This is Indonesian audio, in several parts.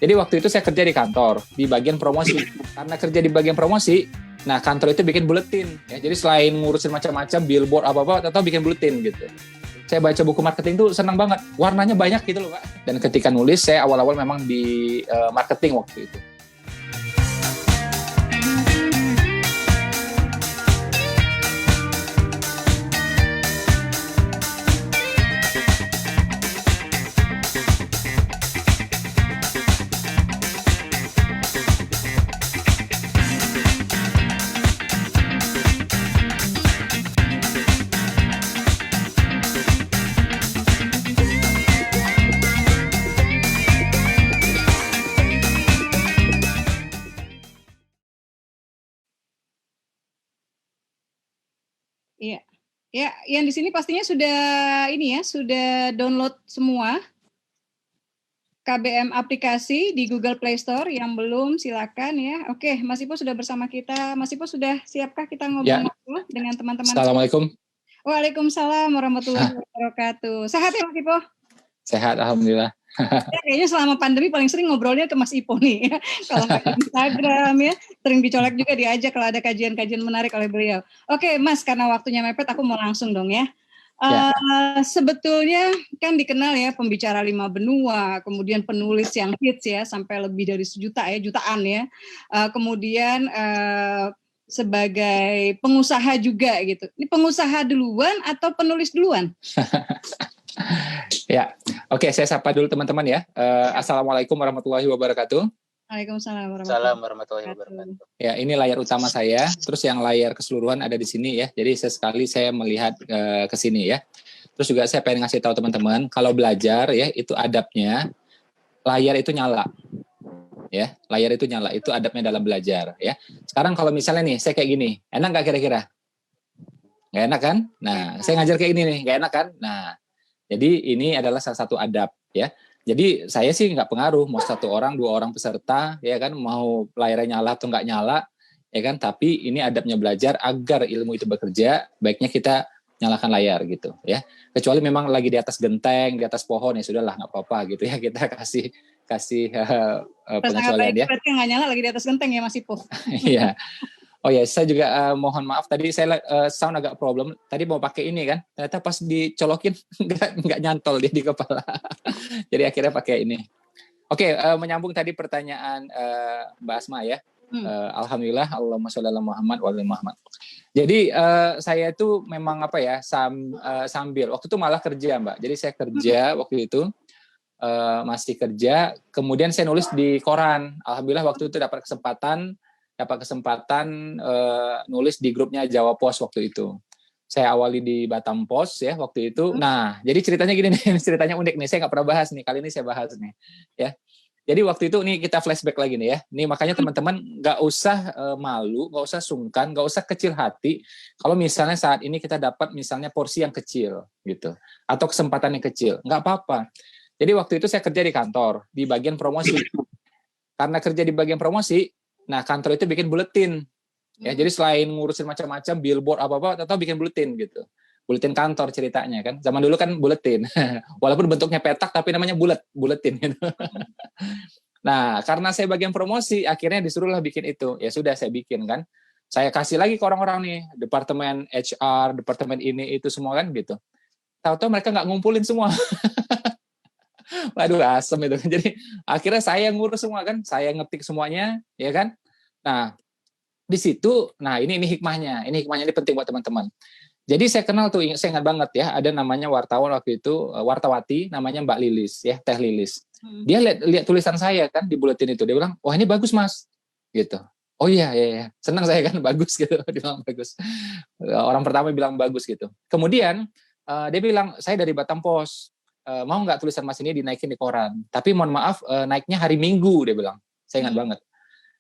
Jadi waktu itu saya kerja di kantor, di bagian promosi. Karena kerja di bagian promosi, nah kantor itu bikin buletin. Ya. Jadi selain ngurusin macam-macam, billboard apa-apa, atau bikin buletin gitu. Saya baca buku marketing tuh senang banget. Warnanya banyak gitu loh, Pak. Dan ketika nulis, saya awal-awal memang di marketing waktu itu. Iya, ya, yang di sini pastinya sudah ini ya, sudah download semua KBM aplikasi di Google Play Store. Yang belum silakan ya. Oke, Mas Ipo sudah bersama kita. Mas Ipo sudah siapkah kita ngobrol-ngobrol dengan teman-teman? Assalamualaikum. Waalaikumsalam warahmatullahi wabarakatuh. Sehat ya Mas Ipo? Sehat, alhamdulillah. Ya, kayaknya selama pandemi paling sering ngobrolnya ke Mas Ipo nih ya. Kalau nggak di Instagram ya, sering dicolek juga diajak kalau ada kajian-kajian menarik oleh beliau. Oke Mas, karena waktunya mepet aku mau langsung dong ya. Sebetulnya kan dikenal ya pembicara 5 benua, kemudian penulis yang hits ya sampai lebih dari jutaan ya. Kemudian sebagai pengusaha juga gitu. Ini pengusaha duluan atau penulis duluan? Ya, oke, saya sapa dulu teman-teman ya. Assalamualaikum warahmatullahi wabarakatuh. Waalaikumsalam warahmatullahi wabarakatuh. Ya, ini layar utama saya. Terus yang layar keseluruhan ada di sini ya. Jadi sesekali saya melihat ke sini ya. Terus juga saya pengen ngasih tahu teman-teman, kalau belajar ya itu adabnya layar itu nyala. Ya, layar itu nyala. Itu adabnya dalam belajar ya. Sekarang kalau misalnya nih saya kayak gini, enak nggak kira-kira? Nggak enak kan? Nah, saya ngajar kayak gini nih, nggak enak kan? Nah, jadi ini adalah salah satu adab ya. Jadi saya sih nggak pengaruh mau 1 orang, 2 orang peserta ya kan, mau layarnya nyala atau nggak nyala ya kan. Tapi ini adabnya belajar agar ilmu itu bekerja, baiknya kita nyalakan layar gitu ya. Kecuali memang lagi di atas genteng, di atas pohon ya sudahlah nggak apa-apa gitu ya, kita kasih pengecualian ya. Berarti nggak nyala lagi di atas genteng ya Mas Ipo. Iya. Oh ya, saya juga mohon maaf tadi saya sound agak problem. Tadi mau pakai ini kan, ternyata pas dicolokin nggak nyantol dia di kepala. Jadi akhirnya pakai ini. Oke, menyambung tadi pertanyaan Mbak Asma ya. Alhamdulillah, Allahumma sholli ala Muhammad wa ali Muhammad. Jadi saya itu memang apa ya, sambil waktu itu malah kerja Mbak. Jadi saya kerja waktu itu masih kerja. Kemudian saya nulis di koran. Alhamdulillah waktu itu dapat kesempatan nulis di grupnya Jawa Pos waktu itu. Saya awali di Batam Pos ya waktu itu. Nah, jadi ceritanya gini nih, ceritanya unik nih. Saya nggak pernah bahas nih, kali ini saya bahas nih. Ya, jadi waktu itu nih kita flashback lagi nih ya. Nih makanya teman-teman nggak usah malu, nggak usah sungkan, nggak usah kecil hati. Kalau misalnya saat ini kita dapat misalnya porsi yang kecil gitu, atau kesempatan yang kecil, nggak apa-apa. Jadi waktu itu saya kerja di kantor di bagian promosi. Karena kerja di bagian promosi, nah kantor itu bikin buletin, ya. Jadi selain ngurusin macam-macam, billboard apa-apa, atau bikin buletin gitu. Buletin kantor ceritanya kan. Zaman dulu kan buletin, walaupun bentuknya petak tapi namanya buletin gitu. Nah karena saya bagian promosi, akhirnya disuruhlah bikin itu. Ya sudah saya bikin kan. Saya kasih lagi ke orang-orang nih, departemen HR, departemen ini itu semua kan gitu. Tahu-tahu mereka nggak ngumpulin semua. Waduh asem itu. Jadi akhirnya saya ngurus semua kan, saya ngetik semuanya, ya kan. Nah di situ, nah ini hikmahnya, ini penting buat teman-teman. Jadi saya kenal tuh, saya ingat banget ya, ada namanya wartawan waktu itu, wartawati, namanya Mbak Lilis, ya Teh Lilis. Dia lihat tulisan saya kan di buletin itu, dia bilang, wah ini bagus Mas, gitu. Oh iya, senang saya kan, bagus gitu, dia bilang bagus. Orang pertama bilang bagus gitu. Kemudian dia bilang, saya dari Batam Pos. Mau nggak tulisan Mas ini dinaikin di koran? Tapi mohon maaf naiknya hari Minggu, dia bilang. Saya ingat banget.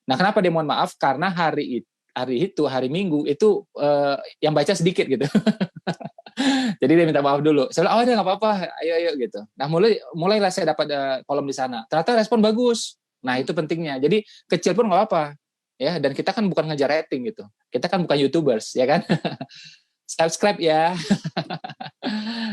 Nah kenapa dia mohon maaf? Karena hari Minggu itu yang baca sedikit gitu. Jadi dia minta maaf dulu. Saya bilang, oh dia nggak apa-apa, ayo gitu. Nah mulailah saya dapat kolom di sana. Ternyata respon bagus. Nah itu pentingnya. Jadi kecil pun nggak apa-apa. Ya, dan kita kan bukan ngejar rating gitu. Kita kan bukan YouTubers, ya kan? Subscribe ya.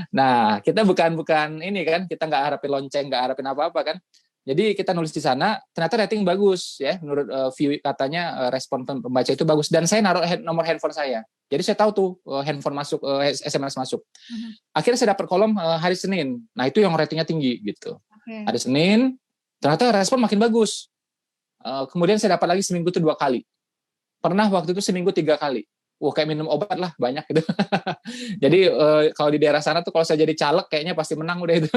Nah, kita bukan ini kan, kita nggak harapin lonceng, nggak harapin apa-apa kan. Jadi kita nulis di sana, ternyata rating bagus ya. Menurut view katanya respon pembaca itu bagus. Dan saya naruh nomor handphone saya. Jadi saya tahu tuh handphone masuk, SMS masuk. Akhirnya saya dapat kolom hari Senin. Nah itu yang ratingnya tinggi gitu. Hari Senin, ternyata respon makin bagus. Kemudian saya dapat lagi seminggu itu 2 kali. Pernah waktu itu seminggu 3 kali. Wah kayak minum obat lah banyak gitu. Jadi kalau di daerah sana tuh kalau saya jadi caleg kayaknya pasti menang udah itu.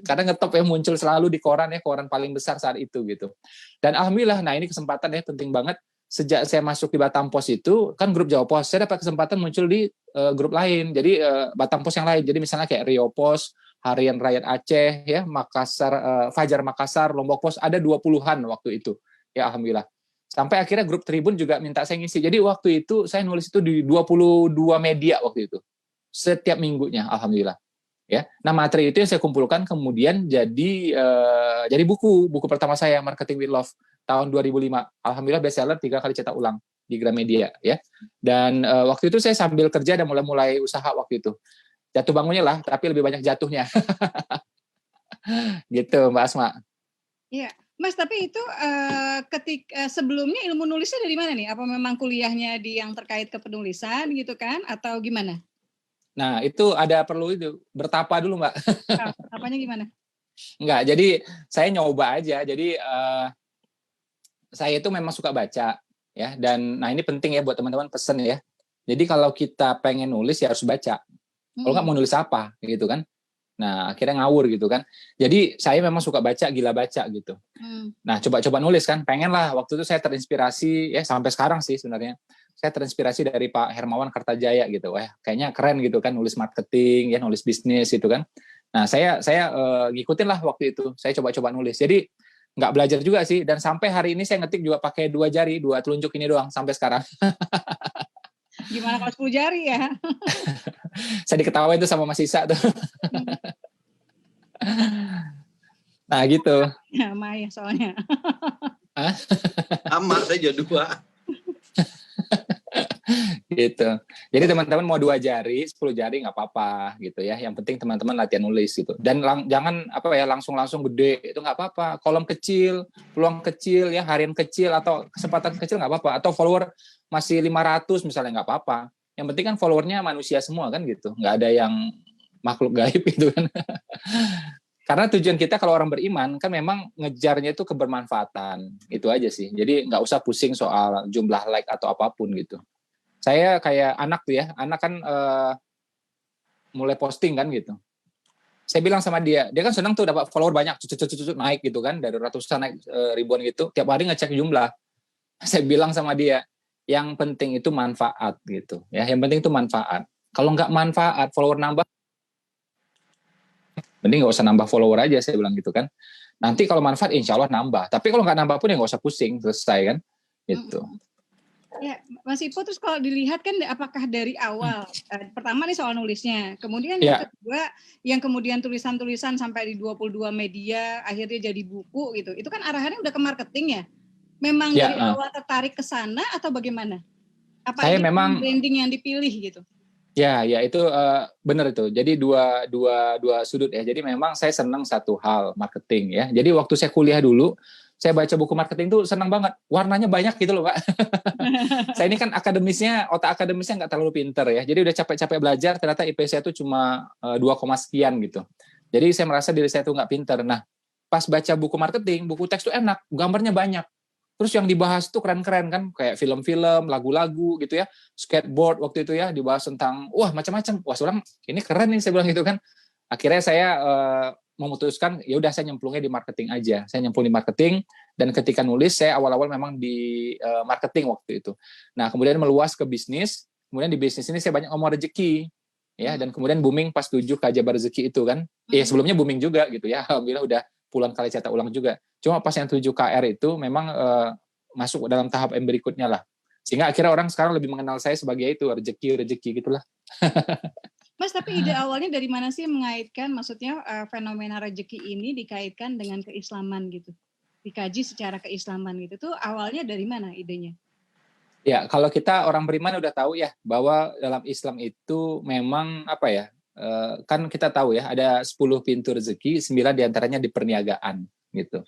Karena ngetop ya muncul selalu di koran ya, koran paling besar saat itu gitu. Dan alhamdulillah, nah ini kesempatan ya penting banget. Sejak saya masuk di Batam Pos itu kan grup Jawa Pos, saya dapat kesempatan muncul di grup lain. Jadi Batam Pos yang lain. Jadi misalnya kayak Rio Pos, Harian Rakyat Aceh ya, Makassar, Fajar Makassar, Lombok Pos ada 20-an waktu itu. Ya alhamdulillah. Sampai akhirnya grup Tribun juga minta saya ngisi. Jadi waktu itu saya nulis itu di 22 media waktu itu. Setiap minggunya, alhamdulillah. Ya. Nah, materi itu yang saya kumpulkan kemudian jadi buku pertama saya Marketing with Love tahun 2005. Alhamdulillah bestseller 3 kali cetak ulang di Gramedia ya. Dan waktu itu saya sambil kerja dan mulai usaha waktu itu. Jatuh bangunnya lah, tapi lebih banyak jatuhnya. Gitu, Mbak Asma. Iya. Mas, tapi itu ketika sebelumnya ilmu nulisnya dari mana nih? Apa memang kuliahnya di yang terkait kepenulisan gitu kan? Atau gimana? Nah, itu ada perlu itu bertapa dulu, Mbak. Apanya gimana? Enggak, jadi saya nyoba aja. Jadi saya itu memang suka baca ya, dan nah ini penting ya buat teman-teman pesen ya. Jadi kalau kita pengen nulis ya harus baca. Kalau nggak mau nulis apa gitu kan. Nah, akhirnya ngawur gitu kan. Jadi saya memang suka baca, gila baca gitu. Nah, coba-coba nulis kan. Pengen lah, waktu itu saya terinspirasi, ya sampai sekarang sih sebenarnya. Saya terinspirasi dari Pak Hermawan Kartajaya gitu. Kayaknya keren gitu kan, nulis marketing, ya nulis bisnis gitu kan. Nah, saya ngikutin lah waktu itu. Saya coba-coba nulis. Jadi, nggak belajar juga sih. Dan sampai hari ini saya ngetik juga pakai 2 jari, 2 telunjuk ini doang sampai sekarang. Gimana kalau 10 jari ya? Saya diketawain tuh sama Mas Isa tuh. Nah gitu. Ya, Maya soalnya. Sama, saya juga 2. Gitu. Jadi teman-teman mau 2 jari, 10 jari nggak apa-apa gitu ya. Yang penting teman-teman latihan nulis gitu. Dan jangan langsung gede, itu nggak apa-apa. Kolom kecil, peluang kecil ya, harian kecil atau kesempatan kecil nggak apa-apa. Atau follower masih 500 misalnya nggak apa-apa. Yang penting kan followernya manusia semua kan gitu. Nggak ada yang makhluk gaib gitu kan. Karena tujuan kita kalau orang beriman kan memang ngejarnya itu kebermanfaatan. Itu aja sih. Jadi nggak usah pusing soal jumlah like atau apapun gitu. Saya kayak anak tuh ya. Anak kan mulai posting kan gitu. Saya bilang sama dia kan senang tuh dapat follower banyak, naik gitu kan. Dari ratusan naik ribuan gitu. Tiap hari ngecek jumlah. Saya bilang sama dia, yang penting itu manfaat gitu. Ya, yang penting itu manfaat. Kalau nggak manfaat, follower nambah, mending nggak usah nambah follower aja, saya bilang gitu kan. Nanti kalau manfaat insya Allah nambah. Tapi kalau nggak nambah pun ya nggak usah pusing, selesai kan. Gitu. Ya, Mas Ipo, terus kalau dilihat kan apakah dari awal, pertama nih soal nulisnya, kemudian yang kedua, yang kemudian tulisan-tulisan sampai di 22 media, akhirnya jadi buku gitu, itu kan arahannya udah ke marketing ya? Memang dari awal tertarik ke sana atau bagaimana? Apa saya ini memang branding yang dipilih gitu? Ya itu benar itu. Jadi dua sudut ya. Jadi memang saya senang satu hal marketing ya. Jadi waktu saya kuliah dulu, saya baca buku marketing tuh senang banget. Warnanya banyak gitu loh, Pak. Saya ini kan otak akademisnya nggak terlalu pinter ya. Jadi udah capek-capek belajar, ternyata IP saya tuh cuma 2, sekian gitu. Jadi saya merasa diri saya tuh nggak pinter. Nah, pas baca buku marketing, buku teks tuh enak, gambarnya banyak. Terus yang dibahas tuh keren-keren kan, kayak film-film, lagu-lagu gitu ya, skateboard waktu itu ya, dibahas tentang, macam-macam. Wah, seorang ini keren nih, saya bilang gitu kan. Akhirnya saya memutuskan, ya udah saya nyemplungnya di marketing aja. Saya nyemplung di marketing, dan ketika nulis, saya awal-awal memang di marketing waktu itu. Nah, kemudian meluas ke bisnis, kemudian di bisnis ini saya banyak ngomong rezeki, ya, dan kemudian booming pas 7 Kajabar Rezeki itu kan. Sebelumnya booming juga gitu ya, alhamdulillah udah puluhan kali cetak ulang juga. Cuma pas yang 7 KR itu memang masuk dalam tahap yang berikutnya lah. Sehingga akhirnya orang sekarang lebih mengenal saya sebagai itu, rezeki gitulah. Mas, tapi ide awalnya dari mana sih mengaitkan, maksudnya fenomena rezeki ini dikaitkan dengan keislaman gitu? Dikaji secara keislaman gitu. Tuh awalnya dari mana idenya? Ya, kalau kita orang beriman udah tahu ya, bahwa dalam Islam itu memang kan kita tahu ya, ada 10 pintu rezeki, 9 diantaranya di perniagaan. gitu.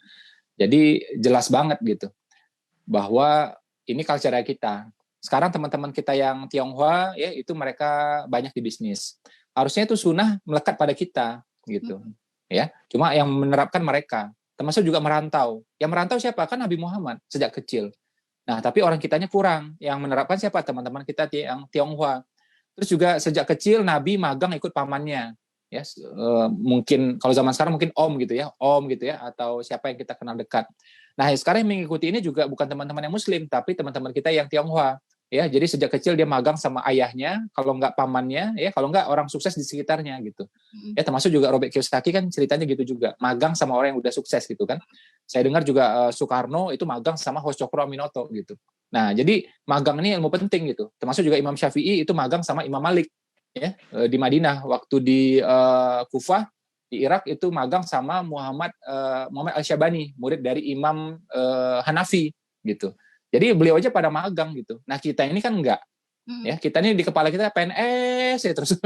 Jadi jelas banget gitu bahwa ini culture kita. Sekarang teman-teman kita yang Tionghoa ya itu mereka banyak di bisnis. Harusnya itu sunnah melekat pada kita gitu. Ya, cuma yang menerapkan mereka, termasuk juga merantau. Yang merantau siapa? Kan Nabi Muhammad sejak kecil. Nah, tapi orang kitanya kurang. Yang menerapkan siapa? Teman-teman kita yang Tionghoa. Terus juga sejak kecil Nabi magang ikut pamannya. Ya, mungkin kalau zaman sekarang mungkin om gitu ya, atau siapa yang kita kenal dekat. Nah, sekarang yang mengikuti ini juga bukan teman-teman yang Muslim, tapi teman-teman kita yang Tionghoa. Ya, jadi sejak kecil dia magang sama ayahnya, kalau nggak pamannya, ya kalau nggak orang sukses di sekitarnya gitu. Ya, termasuk juga Robert Kiyosaki kan ceritanya gitu juga, magang sama orang yang udah sukses gitu kan. Saya dengar juga Soekarno itu magang sama Hosokro Aminoto gitu. Nah, jadi magang ini ilmu penting gitu. Termasuk juga Imam Syafi'i itu magang sama Imam Malik ya di Madinah, waktu di Kufah di Irak itu magang sama Muhammad Al-Syabani, murid dari Imam Hanafi gitu. Jadi beliau aja pada magang gitu. Nah, kita ini kan enggak. Ya, kita ini di kepala kita PNS ya terus.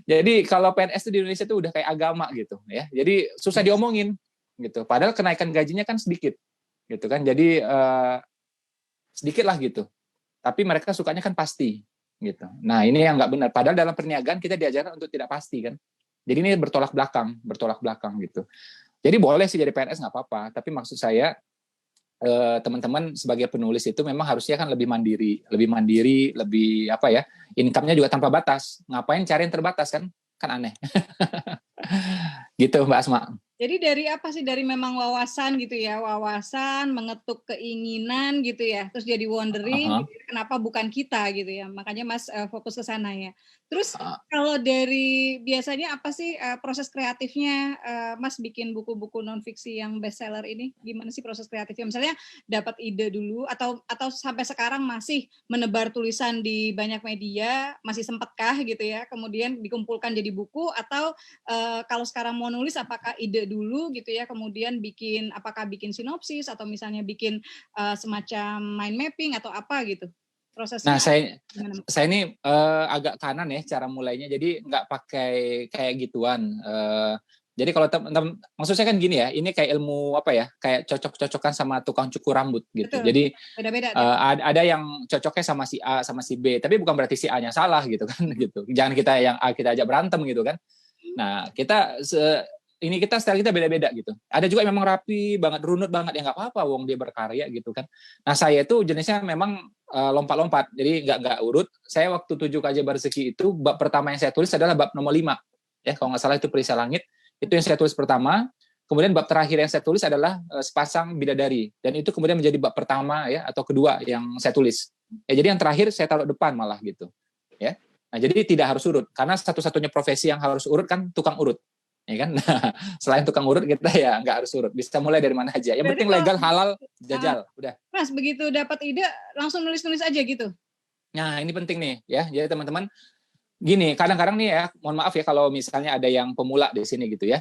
Jadi kalau PNS itu di Indonesia itu udah kayak agama gitu ya. Jadi susah diomongin gitu. Padahal kenaikan gajinya kan sedikit gitu kan. Jadi sedikit lah gitu. Tapi mereka sukanya kan pasti gitu. Nah, ini yang nggak benar. Padahal dalam perniagaan kita diajarkan untuk tidak pasti kan. Jadi ini bertolak belakang gitu. Jadi boleh sih jadi PNS nggak apa-apa. Tapi maksud saya teman-teman sebagai penulis itu memang harusnya kan lebih mandiri, lebih apa ya, income-nya juga tanpa batas. Ngapain cari yang terbatas kan? Kan aneh. Gitu Mbak Asma. Jadi dari apa sih? Dari memang wawasan gitu ya, wawasan, mengetuk keinginan gitu ya, terus jadi wondering, kenapa bukan kita gitu ya. Makanya Mas fokus ke sana ya. Terus kalau dari biasanya apa sih proses kreatifnya Mas bikin buku-buku non-fiksi yang bestseller ini? Gimana sih proses kreatifnya? Misalnya dapat ide dulu atau sampai sekarang masih menebar tulisan di banyak media, masih sempatkah gitu ya? Kemudian dikumpulkan jadi buku atau kalau sekarang mau nulis apakah ide dulu gitu ya, kemudian apakah bikin sinopsis atau misalnya bikin semacam mind mapping atau apa gitu prosesnya? Nah, saya ini agak kanan ya cara mulainya, jadi nggak pakai kayak gituan. Jadi kalau teman-teman, maksud saya kan gini ya, ini kayak ilmu apa ya, kayak cocok-cocokan sama tukang cukur rambut gitu. Betul. Jadi beda-beda. Ada yang cocoknya sama si A sama si B, tapi bukan berarti si A-nya salah gitu kan, gitu. Jangan kita yang A kita ajak berantem gitu kan. Nah, kita style kita beda-beda gitu. Ada juga yang memang rapi banget, runut banget, ya nggak apa-apa, wong dia berkarya gitu kan. Nah, saya itu jenisnya memang lompat-lompat, jadi nggak urut. Saya waktu 7 Keajaiban Rezeki itu bab pertama yang saya tulis adalah bab nomor 5. Ya, kalau nggak salah itu Perisai Langit. Itu yang saya tulis pertama. Kemudian bab terakhir yang saya tulis adalah Sepasang Bidadari, dan itu kemudian menjadi bab pertama ya atau kedua yang saya tulis. Ya, jadi yang terakhir saya taruh depan malah gitu. Ya. Nah, jadi tidak harus urut, karena satu-satunya profesi yang harus urut kan tukang urut. Ya kan? Nah, selain tukang urut kita ya nggak harus urut, bisa mulai dari mana aja. Yang penting legal, halal, jajal, udah. Mas, begitu dapat ide langsung nulis-nulis aja gitu. Nah, ini penting nih ya. Jadi teman-teman gini, kadang-kadang nih ya, mohon maaf ya kalau misalnya ada yang pemula di sini gitu ya.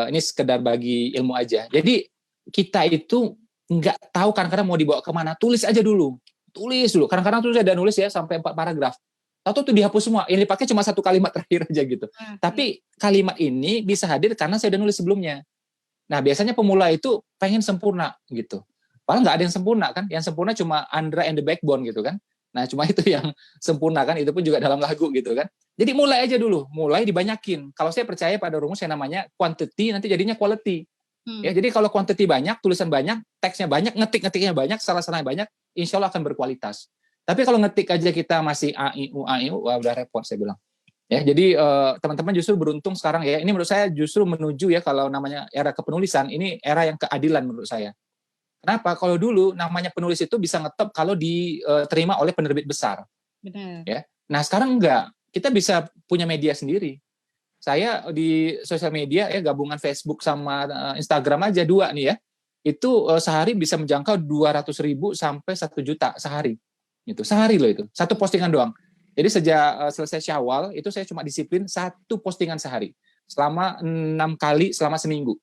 Ini sekedar bagi ilmu aja. Jadi kita itu nggak tahu kadang-kadang mau dibawa kemana, tulis aja dulu. Tulis dulu. Kadang-kadang tuh ada nulis ya sampai 4 paragraf. Atau tuh dihapus semua, yang dipakai cuma 1 kalimat terakhir aja gitu. Tapi kalimat ini bisa hadir karena saya udah nulis sebelumnya. Nah, biasanya pemula itu pengen sempurna gitu. Padahal nggak ada yang sempurna kan, yang sempurna cuma Andra and the Backbone gitu kan. Nah, cuma itu yang sempurna kan, itu pun juga dalam lagu gitu kan. Jadi mulai aja dulu, mulai dibanyakin. Kalau saya percaya pada rumus yang namanya quantity, nanti jadinya quality. Ya, jadi kalau quantity banyak, tulisan banyak, teksnya banyak, ngetiknya banyak, salah-salahnya banyak, insya Allah akan berkualitas. Tapi kalau ngetik aja kita masih A, I, U, wah udah repot saya bilang. Ya, jadi teman-teman justru beruntung sekarang ya. Ini menurut saya justru menuju ya kalau namanya era kepenulisan, ini era yang keadilan menurut saya. Kenapa? Kalau dulu namanya penulis itu bisa ngetop kalau diterima oleh penerbit besar. Benar. Ya. Nah, sekarang enggak. Kita bisa punya media sendiri. Saya di sosial media ya, gabungan Facebook sama Instagram aja 2 nih ya. Itu sehari bisa menjangkau 200.000 sampai 1 juta sehari. Itu sehari loh itu, 1 postingan doang. Jadi sejak selesai Syawal itu saya cuma disiplin 1 postingan sehari selama 6 kali selama seminggu.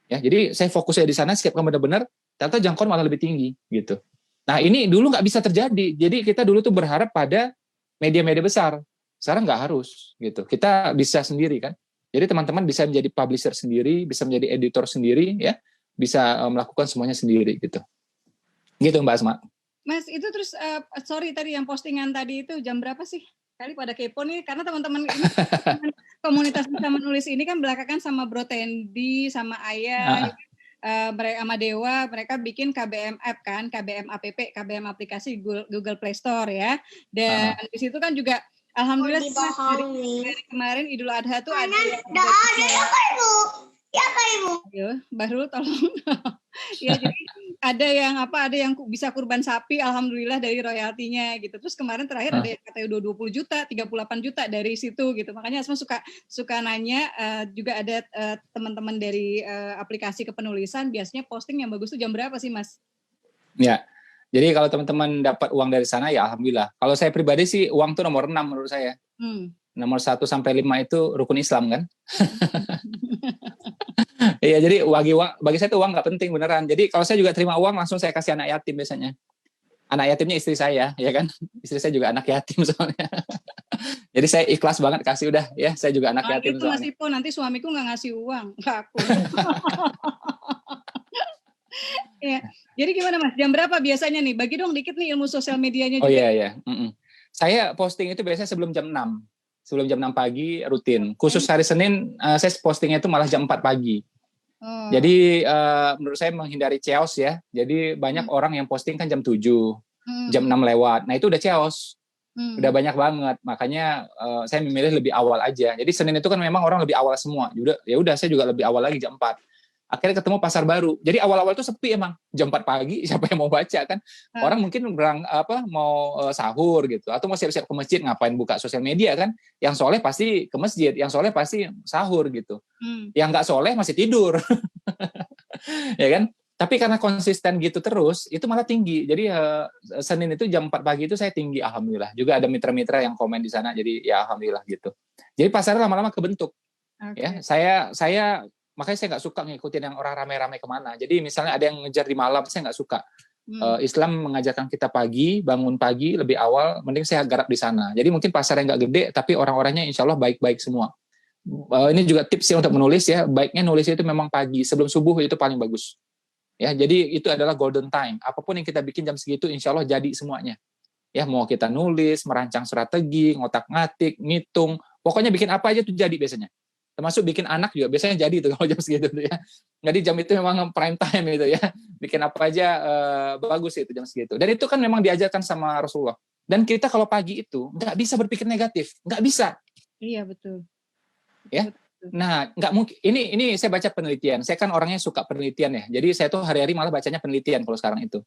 Ya, jadi saya fokusnya di sana, setiap benar-benar ternyata jangkauan malah lebih tinggi gitu. Nah, ini dulu nggak bisa terjadi. Jadi kita dulu tuh berharap pada media-media besar. Sekarang nggak harus gitu. Kita bisa sendiri kan. Jadi teman-teman bisa menjadi publisher sendiri, bisa menjadi editor sendiri, ya, bisa melakukan semuanya sendiri gitu. Gitu Mbak Asma. Mas, itu terus sorry tadi yang postingan tadi itu jam berapa sih? Kali pada kepo nih, karena teman-teman ini komunitas bisa menulis ini kan belakangan sama Bro Tendi, sama Ayah, mereka sama Dewa, mereka bikin KBM app kan, KBM app, KBM aplikasi Google Play Store ya. Dan di situ kan juga alhamdulillah dari kemarin Idul Adha tuh ada ya Kak Ibu. Ayo, Bahrul tolong. Ya jadi ada yang bisa kurban sapi alhamdulillah dari royaltinya gitu. Terus kemarin terakhir ada yang katanya udah 20 juta, 38 juta dari situ gitu. Makanya Asma suka nanya, juga ada teman-teman dari aplikasi kepenulisan biasanya posting yang bagus tuh jam berapa sih Mas? Ya. Jadi kalau teman-teman dapat uang dari sana ya alhamdulillah. Kalau saya pribadi sih uang tuh nomor 6 menurut saya. Nomor 1 sampai 5 itu rukun Islam kan. Iya, jadi bagi saya itu uang nggak penting beneran. Jadi kalau saya juga terima uang langsung saya kasih anak yatim biasanya. Anak yatimnya istri saya, ya kan? Istri saya juga anak yatim soalnya. Jadi saya ikhlas banget kasih udah ya, saya juga anak yatim gitu, soalnya. Mas Ipo, nanti suamiku nggak ngasih uang ke aku. Ya. Jadi gimana Mas? Jam berapa biasanya nih? Bagi dong dikit nih ilmu sosial medianya juga. Oh iya. Saya posting itu biasanya sebelum jam 6. Sebelum jam 6 pagi rutin. Khusus hari Senin saya postingnya itu malah jam 4 pagi. Jadi menurut saya menghindari chaos ya. Jadi banyak orang yang posting kan jam 7, jam 6 lewat. Nah itu udah chaos. Udah banyak banget. Makanya saya memilih lebih awal aja. Jadi Senin itu kan memang orang lebih awal semua. Ya udah saya juga lebih awal lagi jam 4. Akhirnya ketemu pasar baru. Jadi awal-awal itu sepi emang. Jam 4 pagi siapa yang mau baca kan? Orang mungkin mau sahur gitu atau mau siap-siap ke masjid, ngapain buka sosial media kan? Yang soleh pasti ke masjid, yang soleh pasti sahur gitu. Yang nggak soleh masih tidur. Ya kan? Tapi karena konsisten gitu terus, itu malah tinggi. Jadi Senin itu jam 4 pagi itu saya tinggi, alhamdulillah. Juga ada mitra-mitra yang komen di sana, jadi ya alhamdulillah gitu. Jadi pasarnya lama-lama kebentuk. Ya, saya makanya saya nggak suka ngikutin yang orang rame-rame kemana. Jadi misalnya ada yang ngejar di malam, saya nggak suka. Islam mengajarkan kita pagi, bangun pagi lebih awal, mending saya garap di sana. Jadi mungkin pasarnya nggak gede, tapi orang-orangnya insya Allah baik-baik semua. Ini juga tips ya untuk menulis ya. Baiknya nulis itu memang pagi, sebelum subuh itu paling bagus. Ya, jadi itu adalah golden time. Apapun yang kita bikin jam segitu, insya Allah jadi semuanya. Ya, mau kita nulis, merancang strategi, ngotak-ngatik, ngitung, pokoknya bikin apa aja tuh jadi biasanya. Termasuk bikin anak juga biasanya jadi tuh kalau jam segitu tuh ya. Jadi jam itu memang prime time gitu ya. Bikin apa aja bagus itu jam segitu. Dan itu kan memang diajarkan sama Rasulullah. Dan kita kalau pagi itu nggak bisa berpikir negatif, nggak bisa. Iya betul. Ya. Nah, nggak mungkin. Ini saya baca penelitian. Saya kan orangnya suka penelitian ya. Jadi saya tuh hari-hari malah bacanya penelitian kalau sekarang itu.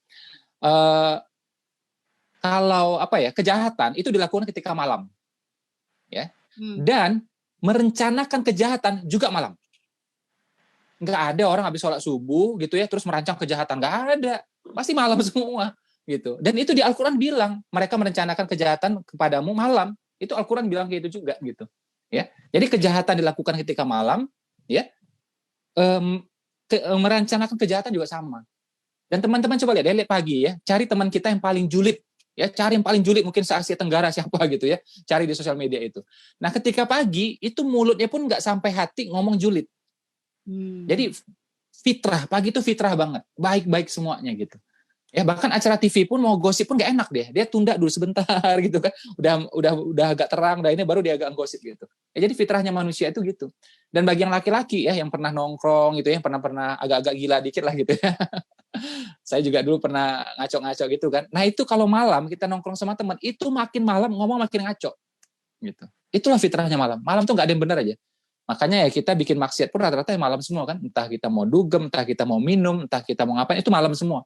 Kalau kejahatan itu dilakukan ketika malam, ya. Dan merencanakan kejahatan juga malam. Nggak ada orang habis sholat subuh gitu ya terus merancang kejahatan, nggak ada, pasti malam semua gitu. Dan itu di Al-Quran bilang mereka merencanakan kejahatan kepadamu malam, itu Al-Quran bilang kayak itu juga gitu ya. Jadi kejahatan dilakukan ketika malam ya, merencanakan kejahatan juga sama. Dan teman-teman coba lihat pagi ya, cari teman kita yang paling julid. Ya, cari yang paling julid mungkin se-Asia Tenggara siapa gitu ya, cari di sosial media itu. Nah ketika pagi itu mulutnya pun nggak sampai hati ngomong julid. Jadi fitrah, pagi itu fitrah banget, baik-baik semuanya gitu. Ya bahkan acara TV pun mau gosip pun nggak enak deh, dia tunda dulu sebentar gitu kan, udah agak terang, ini baru dia agak gosip gitu. Ya, jadi fitrahnya manusia itu gitu. Dan bagi yang laki-laki ya, yang pernah nongkrong gitu ya, pernah agak-agak gila dikit lah gitu ya. Saya juga dulu pernah ngaco-ngaco gitu kan. Nah itu kalau malam kita nongkrong sama teman, itu makin malam ngomong makin ngaco gitu. Itulah fitrahnya malam. Malam tuh nggak ada yang benar aja. Makanya ya kita bikin maksiat pun rata-rata malam semua kan. Entah kita mau dugem, entah kita mau minum, entah kita mau ngapain, itu malam semua.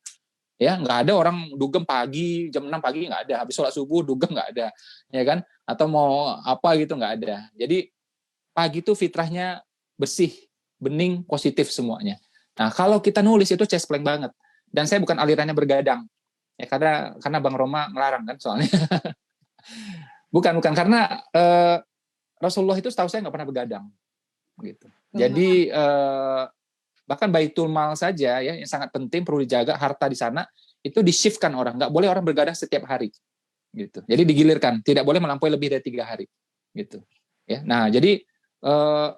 Ya nggak ada orang dugem pagi jam 6 pagi, nggak ada. Habis sholat subuh dugem nggak ada, ya kan? Atau mau apa gitu nggak ada. Jadi pagi itu fitrahnya bersih, bening, positif semuanya. Nah kalau kita nulis itu cespleng banget. Dan saya bukan alirannya bergadang, ya karena Bang Roma melarang kan soalnya. bukan karena Rasulullah itu setahu saya nggak pernah begadang, gitu. Jadi bahkan baitul mal saja ya yang sangat penting perlu dijaga, harta di sana itu di-shiftkan orang, nggak boleh orang bergadang setiap hari, gitu. Jadi digilirkan, tidak boleh melampaui lebih dari 3 hari, gitu. Ya, nah jadi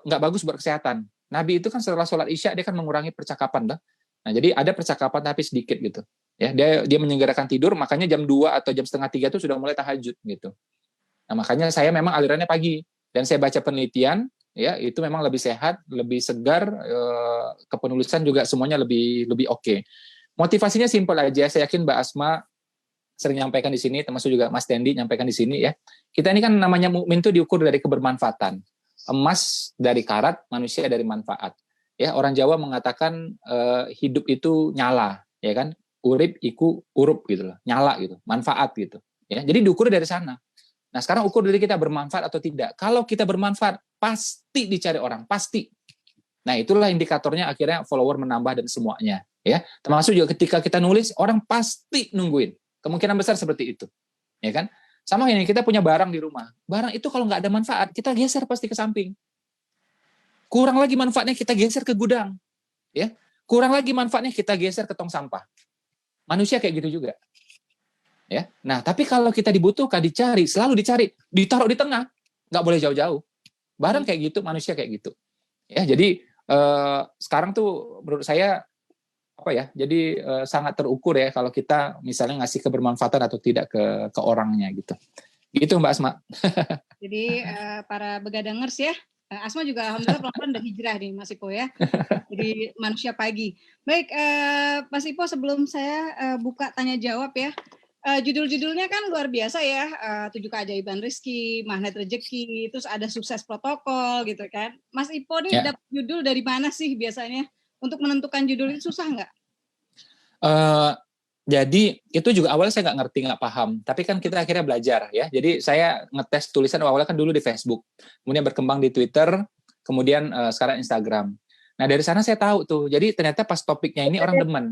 nggak bagus buat kesehatan. Nabi itu kan setelah sholat Isya dia kan mengurangi percakapan lah. Nah, jadi ada percakapan tapi sedikit gitu. Ya, dia menyegerakan tidur, makanya jam 2 atau jam setengah 3 itu sudah mulai tahajud gitu. Nah, makanya saya memang alirannya pagi dan saya baca penelitian ya itu memang lebih sehat, lebih segar, kepenulisan juga semuanya lebih oke. Motivasinya simpel aja, saya yakin Mbak Asma sering nyampaikan di sini, termasuk juga Mas Dendi nyampaikan di sini ya. Kita ini kan namanya mukmin itu diukur dari kebermanfaatan. Emas dari karat, manusia dari manfaat. Ya, orang Jawa mengatakan hidup itu nyala, ya kan? Urip iku urup gitu loh, nyala gitu, manfaat gitu. Ya, jadi diukur dari sana. Nah, sekarang ukur diri kita bermanfaat atau tidak. Kalau kita bermanfaat, pasti dicari orang, pasti. Nah, itulah indikatornya akhirnya follower menambah dan semuanya, ya. Termasuk juga ketika kita nulis, orang pasti nungguin. Kemungkinan besar seperti itu. Ya kan? Sama ini, kita punya barang di rumah. Barang itu kalau nggak ada manfaat, kita geser pasti ke samping. Kurang lagi manfaatnya, kita geser ke gudang. Ya, kurang lagi manfaatnya, kita geser ke tong sampah. Manusia kayak gitu juga. Ya, nah tapi kalau kita dibutuhkan, dicari, selalu dicari, ditaruh di tengah, nggak boleh jauh-jauh. Barang kayak gitu, manusia kayak gitu. Ya, jadi sekarang tuh menurut saya apa ya? Jadi sangat terukur ya kalau kita misalnya ngasih kebermanfaatan atau tidak ke orangnya gitu. Gitu Mbak Asma. Jadi para begadangers ya, Asma juga alhamdulillah pelan-pelan udah hijrah nih Mas Ipo ya. Jadi manusia pagi. Baik, Mas Ipo sebelum saya buka tanya jawab ya. Judul-judulnya kan luar biasa ya, 7 keajaiban rezeki, magnet rezeki, terus ada sukses protokol gitu kan. Mas Ipo nih dapat judul dari mana sih biasanya? Untuk menentukan judul itu susah nggak? Jadi itu juga awalnya saya nggak ngerti, nggak paham. Tapi kan kita akhirnya belajar ya. Jadi saya ngetes tulisan awalnya kan dulu di Facebook, kemudian berkembang di Twitter, kemudian sekarang Instagram. Nah dari sana saya tahu tuh. Jadi ternyata pas topiknya ini orang demen.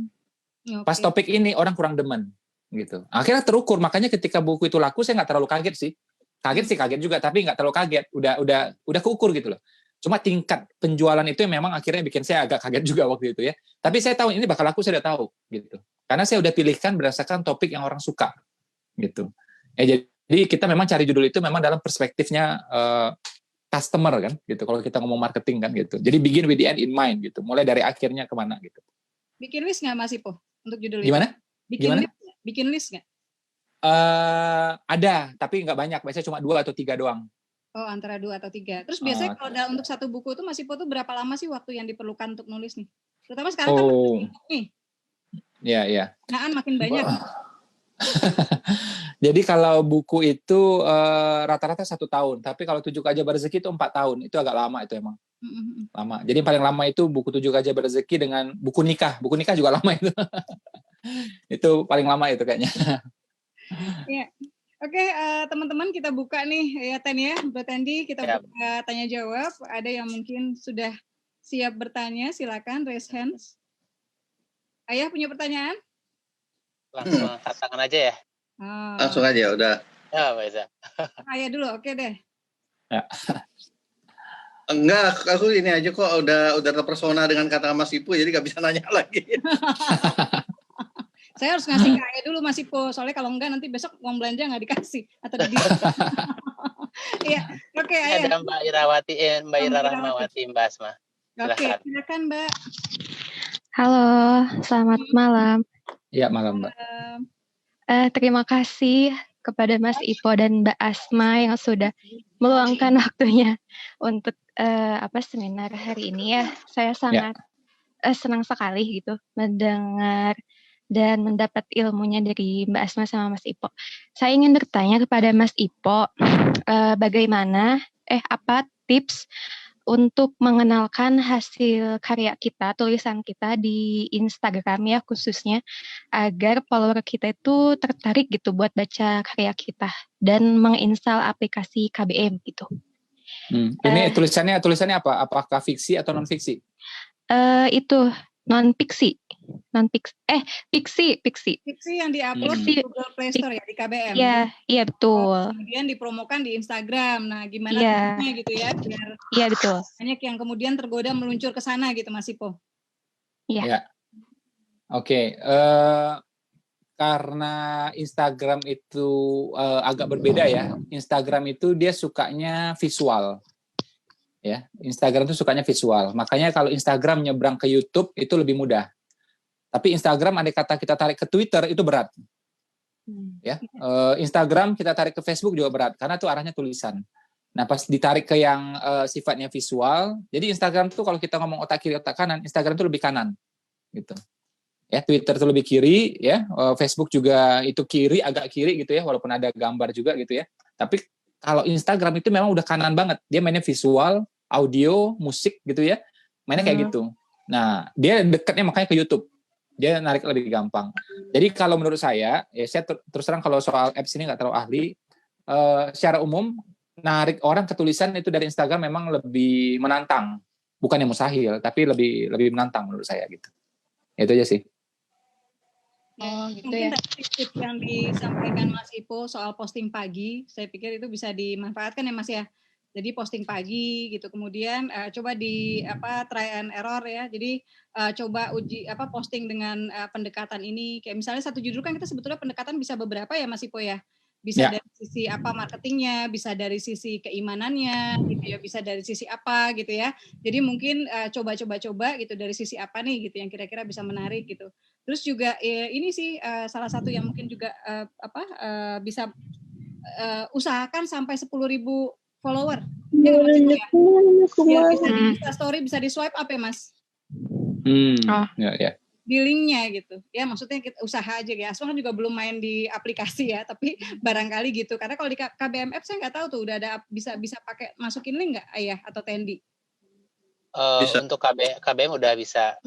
Pas topik ini orang kurang demen gitu. Akhirnya terukur. Makanya ketika buku itu laku saya nggak terlalu kaget sih. Kaget juga, tapi nggak terlalu kaget. Udah keukur gitu loh. Cuma tingkat penjualan itu yang memang akhirnya bikin saya agak kaget juga waktu itu ya. Tapi saya tahu ini bakal laku, saya udah tahu gitu. Karena saya udah pilihkan berdasarkan topik yang orang suka gitu. Jadi kita memang cari judul itu memang dalam perspektifnya customer kan gitu. Kalau kita ngomong marketing kan gitu. Jadi begin with the end in mind gitu. Mulai dari akhirnya kemana gitu. Bikin list nggak Mas Ipo untuk judul Gimana? itu? Gimana? Bikin list nggak? Ada, tapi nggak banyak. Biasanya cuma 2 atau 3 doang. Oh, antara 2 atau 3. Terus biasanya kalau untuk satu buku itu Mas Ipo tuh berapa lama sih waktu yang diperlukan untuk nulis nih? Terutama sekarang kan nih. Iya. Nah, makin banyak. Jadi kalau buku itu rata-rata 1 tahun, tapi kalau 7 Keajaiban Rezeki itu 4 tahun, itu agak lama itu emang. Lama. Jadi paling lama itu buku 7 Keajaiban Rezeki dengan buku nikah juga lama itu. Itu paling lama itu kayaknya. Iya. Oke, teman-teman kita buka nih ya Ten ya, Mbak Tendi, kita buka tanya jawab. Ada yang mungkin sudah siap bertanya, silakan raise hands. Ayah punya pertanyaan? Langsung angkat tangan aja ya? Langsung aja, udah. Ya, Mbak Iza. Ayah dulu, oke deh. Ya. Enggak, aku ini aja kok udah terpersona dengan kata Mas Ipo, jadi nggak bisa nanya lagi. Saya harus ngasih ke Ayah dulu Mas Ipo, soalnya kalau enggak nanti besok uang belanja nggak dikasih atau di. Iya, oke Ayah. Ada Mbak Irawati, Mbak Ira Rahmawati, Mbak Asma. Oke, silakan Mbak. Halo, selamat malam. Iya, malam Mbak. Terima kasih kepada Mas Ipo dan Mbak Asma yang sudah meluangkan waktunya untuk seminar hari ini ya. Saya sangat senang sekali gitu mendengar dan mendapat ilmunya dari Mbak Asma sama Mas Ipo. Saya ingin bertanya kepada Mas Ipo, apa tips untuk mengenalkan hasil karya kita, tulisan kita di Instagram ya khususnya, agar follower kita itu tertarik gitu buat baca karya kita dan menginstal aplikasi KBM gitu. Ini tulisannya apa? Apakah fiksi atau non fiksi? Itu non-fiksi. Fiksi. Fiksi yang diupload di Google Play Store ya, di KBM. Iya betul. Kemudian dipromokan di Instagram. Nah, gimana caranya gitu ya, biar betul. banyak yang kemudian tergoda meluncur ke sana gitu, Mas Ipo. Iya. Oke. Karena Instagram itu agak berbeda ya. Instagram itu dia sukanya visual. Ya, Instagram tuh sukanya visual. Makanya kalau Instagram nyebrang ke YouTube itu lebih mudah. Tapi Instagram andai kata kita tarik ke Twitter itu berat. Ya, Instagram kita tarik ke Facebook juga berat karena itu arahnya tulisan. Nah, pas ditarik ke yang sifatnya visual, jadi Instagram tuh kalau kita ngomong otak kiri otak kanan, Instagram tuh lebih kanan gitu. Ya, Twitter tuh lebih kiri ya, Facebook juga itu kiri agak kiri gitu ya, walaupun ada gambar juga gitu ya. Tapi kalau Instagram itu memang udah kanan banget. Dia mainnya visual, audio, musik gitu ya. Mainnya kayak gitu. Nah, dia dekatnya makanya ke YouTube. Dia narik lebih gampang. Jadi kalau menurut saya, ya saya terus terang kalau soal apps ini nggak terlalu ahli, secara umum narik orang ke tulisan itu dari Instagram memang lebih menantang, bukan yang mustahil, tapi lebih menantang menurut saya gitu. Itu aja sih. Oh, gitu mungkin ya. Tips yang disampaikan Mas Ipo soal posting pagi, saya pikir itu bisa dimanfaatkan ya Mas ya. Jadi posting pagi gitu, kemudian coba di try and error ya. Jadi coba uji posting dengan pendekatan ini. Kayak misalnya satu judul kan kita sebetulnya pendekatan bisa beberapa ya Mas Ipo ya. Bisa dari sisi marketingnya, bisa dari sisi keimanannya, gitu ya, bisa dari sisi apa gitu ya. Jadi mungkin coba gitu dari sisi apa nih gitu yang kira-kira bisa menarik gitu. Terus juga ini sih salah satu yang mungkin juga bisa usahakan sampai 10.000 follower. Ya, biar bisa di Instastory, bisa di swipe up ya Mas. Ya. Di linknya gitu ya, maksudnya kita usaha aja ya. Asma juga belum main di aplikasi ya, tapi barangkali gitu, karena kalau di KBMF saya nggak tahu tuh udah ada bisa pakai masukin link nggak Ayah atau Tendi? Untuk KBM udah bisa.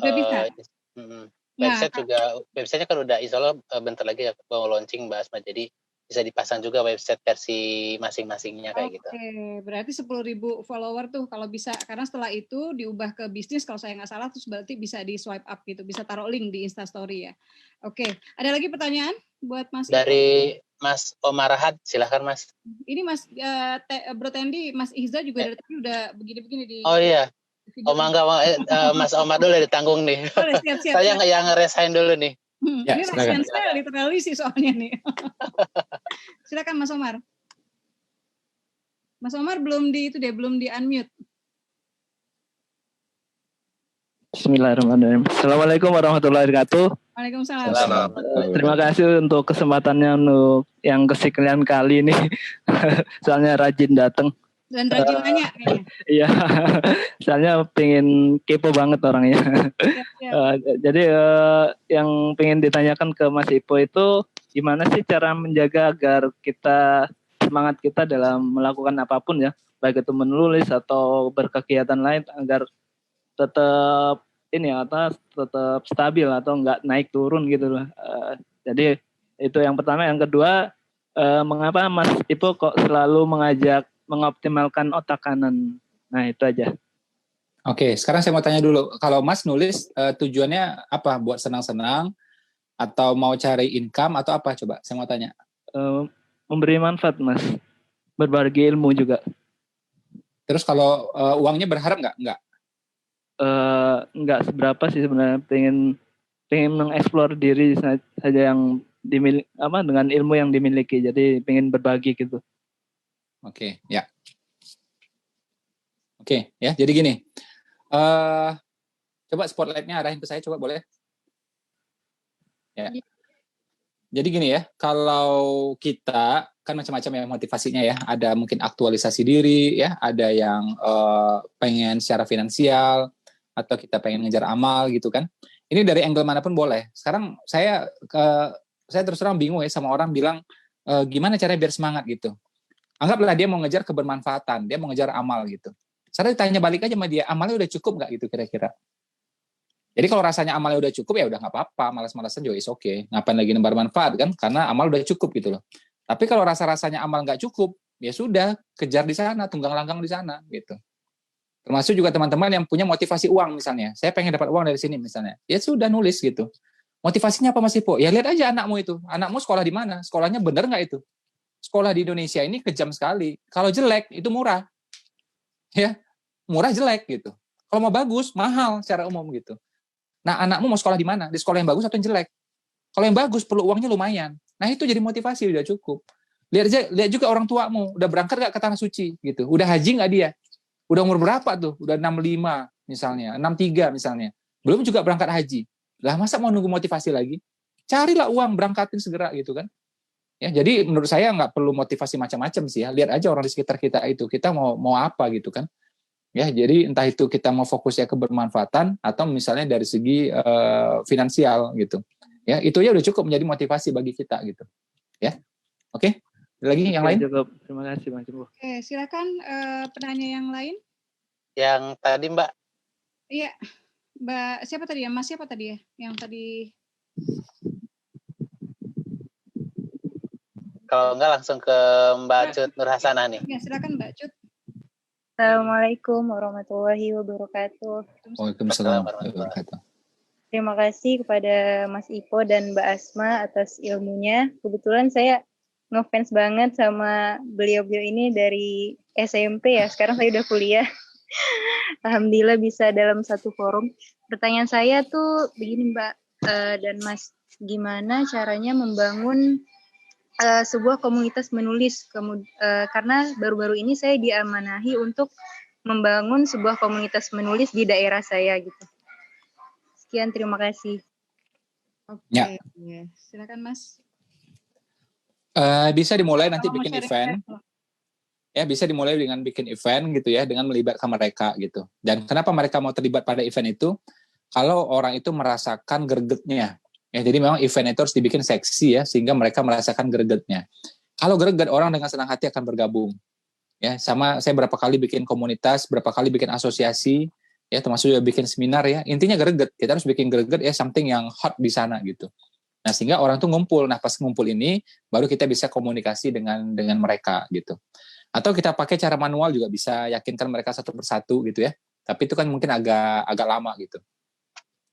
Website juga, websitenya kan udah insya Allah bentar lagi mau launching Mbak Asma, jadi bisa dipasang juga website versi masing-masingnya kayak gitu. Oke, berarti 10.000 follower tuh kalau bisa, karena setelah itu diubah ke bisnis kalau saya nggak salah, terus berarti bisa di swipe up gitu, bisa taruh link di Instastory ya. Oke, ada lagi pertanyaan buat Mas? Dari Mas Omar Rahad, silahkan Mas. Ini Mas Bro Tendi, Mas Ihza juga dari tadi udah begini-begini di. Oh iya. Mas Omar dulu ditanggung nih. Boleh, siap. Saya yang ngeresain dulu nih. Ya, ini rasain saya literally sih soalnya nih. Silakan Mas Omar. Mas Omar belum di unmute. Bismillahirrahmanirrahim. Assalamualaikum warahmatullahi wabarakatuh. Waalaikumsalam. Terima kasih untuk kesempatannya untuk yang kesekian kali ini. Soalnya rajin datang. Dan rajin nanya kayaknya. Iya, soalnya pengen kepo banget orangnya. Jadi yang pengen ditanyakan ke Mas Ipo itu gimana sih cara menjaga agar semangat kita dalam melakukan apapun ya, baik itu menulis atau berkegiatan lain agar tetap tetap stabil atau enggak naik turun gitu loh. Jadi itu yang pertama. Yang kedua, mengapa Mas Ipo kok selalu mengoptimalkan otak kanan? Nah, itu aja. Oke, sekarang saya mau tanya dulu. Kalau Mas nulis tujuannya apa? Buat senang-senang atau mau cari income atau apa? Coba saya mau tanya. Memberi manfaat, Mas. Berbagi ilmu juga. Terus kalau uangnya berharap nggak? Nggak seberapa sih sebenarnya. Pengen mengeksplor diri saja yang dengan ilmu yang dimiliki. Jadi pengen berbagi gitu. Oke, ya. Oke, ya. Jadi gini. Coba spotlight-nya arahin ke saya, coba boleh? Ya. Jadi gini ya, kalau kita kan macam-macam ya motivasinya ya. Ada mungkin aktualisasi diri ya, ada yang pengen secara finansial atau kita pengen ngejar amal gitu kan. Ini dari angle manapun boleh. Sekarang saya terus terang bingung ya sama orang bilang gimana caranya biar semangat gitu. Anggaplah dia mau ngejar kebermanfaatan, dia mau ngejar amal gitu. Saya ditanya balik aja sama dia, amalnya udah cukup nggak gitu kira-kira? Jadi kalau rasanya amalnya udah cukup ya udah nggak apa-apa, malas-malasan juga is oke. Ngapain lagi nebar manfaat kan? Karena amal udah cukup gitu loh. Tapi kalau rasa-rasanya amal nggak cukup, ya sudah kejar di sana, tunggang langgang di sana gitu. Termasuk juga teman-teman yang punya motivasi uang misalnya. Saya pengen dapat uang dari sini misalnya. Ya sudah nulis gitu. Motivasinya apa Mas Ipo? Ya lihat aja anakmu itu. Anakmu sekolah di mana? Sekolahnya bener nggak itu? Sekolah di Indonesia ini kejam sekali. Kalau jelek itu murah, ya murah jelek gitu. Kalau mau bagus mahal secara umum gitu. Nah anakmu mau sekolah di mana? Di sekolah yang bagus atau yang jelek? Kalau yang bagus perlu uangnya lumayan. Nah itu jadi motivasi udah cukup. Lihat juga orang tuamu udah berangkat nggak ke tanah suci gitu. Udah haji nggak dia? Udah umur berapa tuh? Udah 65 misalnya, 63 misalnya. Belum juga berangkat haji. Lah masa mau nunggu motivasi lagi? Carilah uang, berangkatin segera gitu kan. Ya, jadi menurut saya nggak perlu motivasi macam-macam sih ya. Lihat aja orang di sekitar kita itu, kita mau apa gitu kan. Ya, jadi entah itu kita mau fokusnya ke bermanfaatan atau misalnya dari segi finansial gitu. Ya, itu ya udah cukup menjadi motivasi bagi kita gitu. Ya. Oke. Lagi yang lain? Cukup. Terima kasih Bang Cimbo. Oke, silakan penanya yang lain. Yang tadi Mbak. Iya. Mbak siapa tadi ya? Mas siapa tadi ya? Yang tadi Kalau enggak langsung ke Mbak Cut Nur Hasanah nih. Ya, silakan Mbak Cut. Assalamualaikum warahmatullahi wabarakatuh. Waalaikumsalam warahmatullahi wabarakatuh. Terima kasih kepada Mas Ipo dan Mbak Asma atas ilmunya. Kebetulan saya ngefans banget sama beliau-beliau ini dari SMP ya. Sekarang saya udah kuliah. Alhamdulillah bisa dalam satu forum. Pertanyaan saya tuh begini Mbak dan Mas, gimana caranya membangun sebuah komunitas menulis karena baru-baru ini saya diamanahi untuk membangun sebuah komunitas menulis di daerah saya gitu. Sekian, terima kasih. Oke, Ya. Silakan Mas. Bisa dimulai nanti Kalau mau bikin sharing event. Ya, bisa dimulai dengan bikin event gitu ya, dengan melibatkan mereka gitu. Dan kenapa mereka mau terlibat pada event itu? Kalau orang itu merasakan gregetnya. Ya, jadi memang event itu harus dibikin seksi ya, sehingga mereka merasakan gregetnya. Kalau greget, orang dengan senang hati akan bergabung. Ya, sama saya berapa kali bikin komunitas, berapa kali bikin asosiasi, ya termasuk juga bikin seminar ya. Intinya greget. Kita harus bikin greget ya, something yang hot di sana gitu. Nah, sehingga orang tuh ngumpul. Nah, pas ngumpul ini baru kita bisa komunikasi dengan mereka gitu. Atau kita pakai cara manual juga bisa, yakinkan mereka satu persatu gitu ya. Tapi itu kan mungkin agak lama gitu.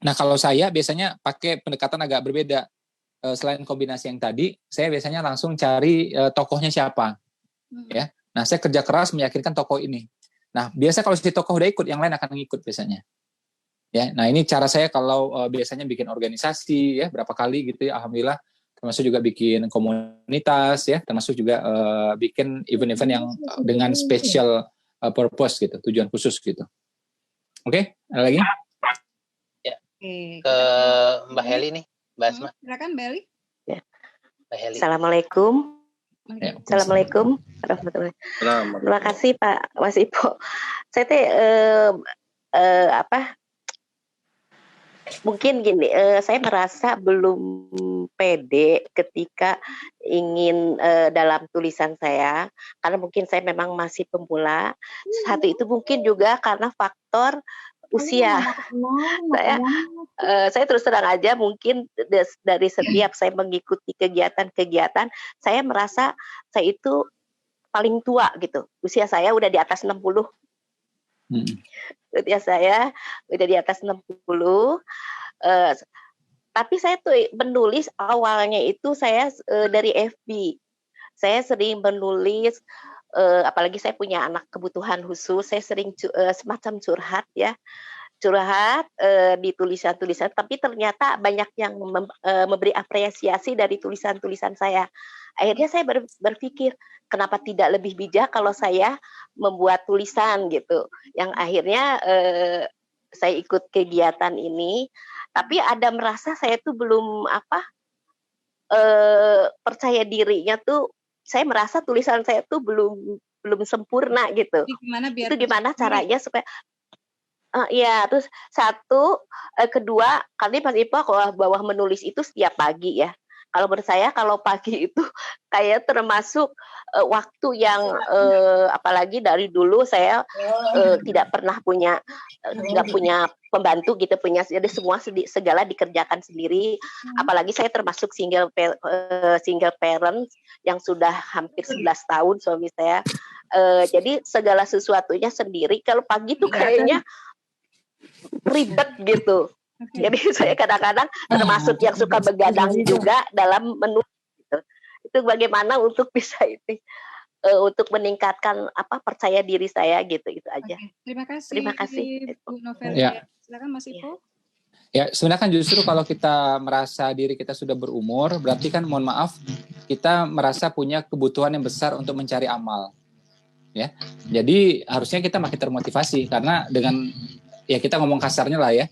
Nah, kalau saya biasanya pakai pendekatan agak berbeda. Selain kombinasi yang tadi, saya biasanya langsung cari tokohnya siapa. Ya. Nah, saya kerja keras meyakinkan tokoh ini. Nah, biasa kalau si tokoh udah ikut, yang lain akan ngikut biasanya. Ya, nah ini cara saya kalau biasanya bikin organisasi ya, berapa kali gitu ya, alhamdulillah. Termasuk juga bikin komunitas ya, termasuk juga bikin event-event yang dengan special purpose gitu, tujuan khusus gitu. Oke, ada lagi? Ke Mbak Heli nih, Mbak Asma. Silakan Mbak Heli. Ya. Mbak Heli. Assalamualaikum. Ya. Assalamualaikum warahmatullahi wabarakatuh. Terima kasih Pak Mas Ipo. Saya mungkin gini, saya merasa belum pede ketika ingin dalam tulisan saya, karena mungkin saya memang masih pemula. Satu itu mungkin juga karena faktor usia. Saya terus terang aja, mungkin dari setiap saya mengikuti kegiatan-kegiatan, saya merasa saya itu paling tua gitu. Usia saya udah di atas 60. Usia saya udah di atas 60. Tapi saya tuh menulis awalnya itu saya dari FB. Saya sering menulis, apalagi saya punya anak kebutuhan khusus, saya sering semacam curhat ya. Curhat di tulisan-tulisan, tapi ternyata banyak yang memberi apresiasi dari tulisan-tulisan saya. Akhirnya saya berpikir, kenapa tidak lebih bijak kalau saya membuat tulisan gitu. Yang akhirnya saya ikut kegiatan ini, tapi ada merasa saya tuh belum percaya dirinya tuh, saya merasa tulisan saya tuh belum sempurna gitu. Itu gimana caranya supaya ya, terus satu, kedua, kali Mas Ipo bahwa menulis itu setiap pagi ya. Kalau menurut saya, kalau pagi itu kayak termasuk waktu yang apalagi dari dulu saya tidak pernah punya pembantu gitu, jadi semua segala dikerjakan sendiri. Apalagi saya termasuk single parent yang sudah hampir 11 tahun suami saya. Jadi segala sesuatunya sendiri. Kalau pagi itu kayaknya ribet gitu. Jadi saya kadang-kadang termasuk yang suka begadang juga dalam menulis gitu. Itu bagaimana untuk bisa ini untuk meningkatkan percaya diri saya gitu aja. Terima kasih. Terima kasih. Bu Novel. Ya. Silakan Mas Ipo. Ya, sebenarnya kan justru kalau kita merasa diri kita sudah berumur, berarti kan mohon maaf kita merasa punya kebutuhan yang besar untuk mencari amal. ya. Jadi harusnya kita makin termotivasi karena dengan ya kita ngomong kasarnya lah ya,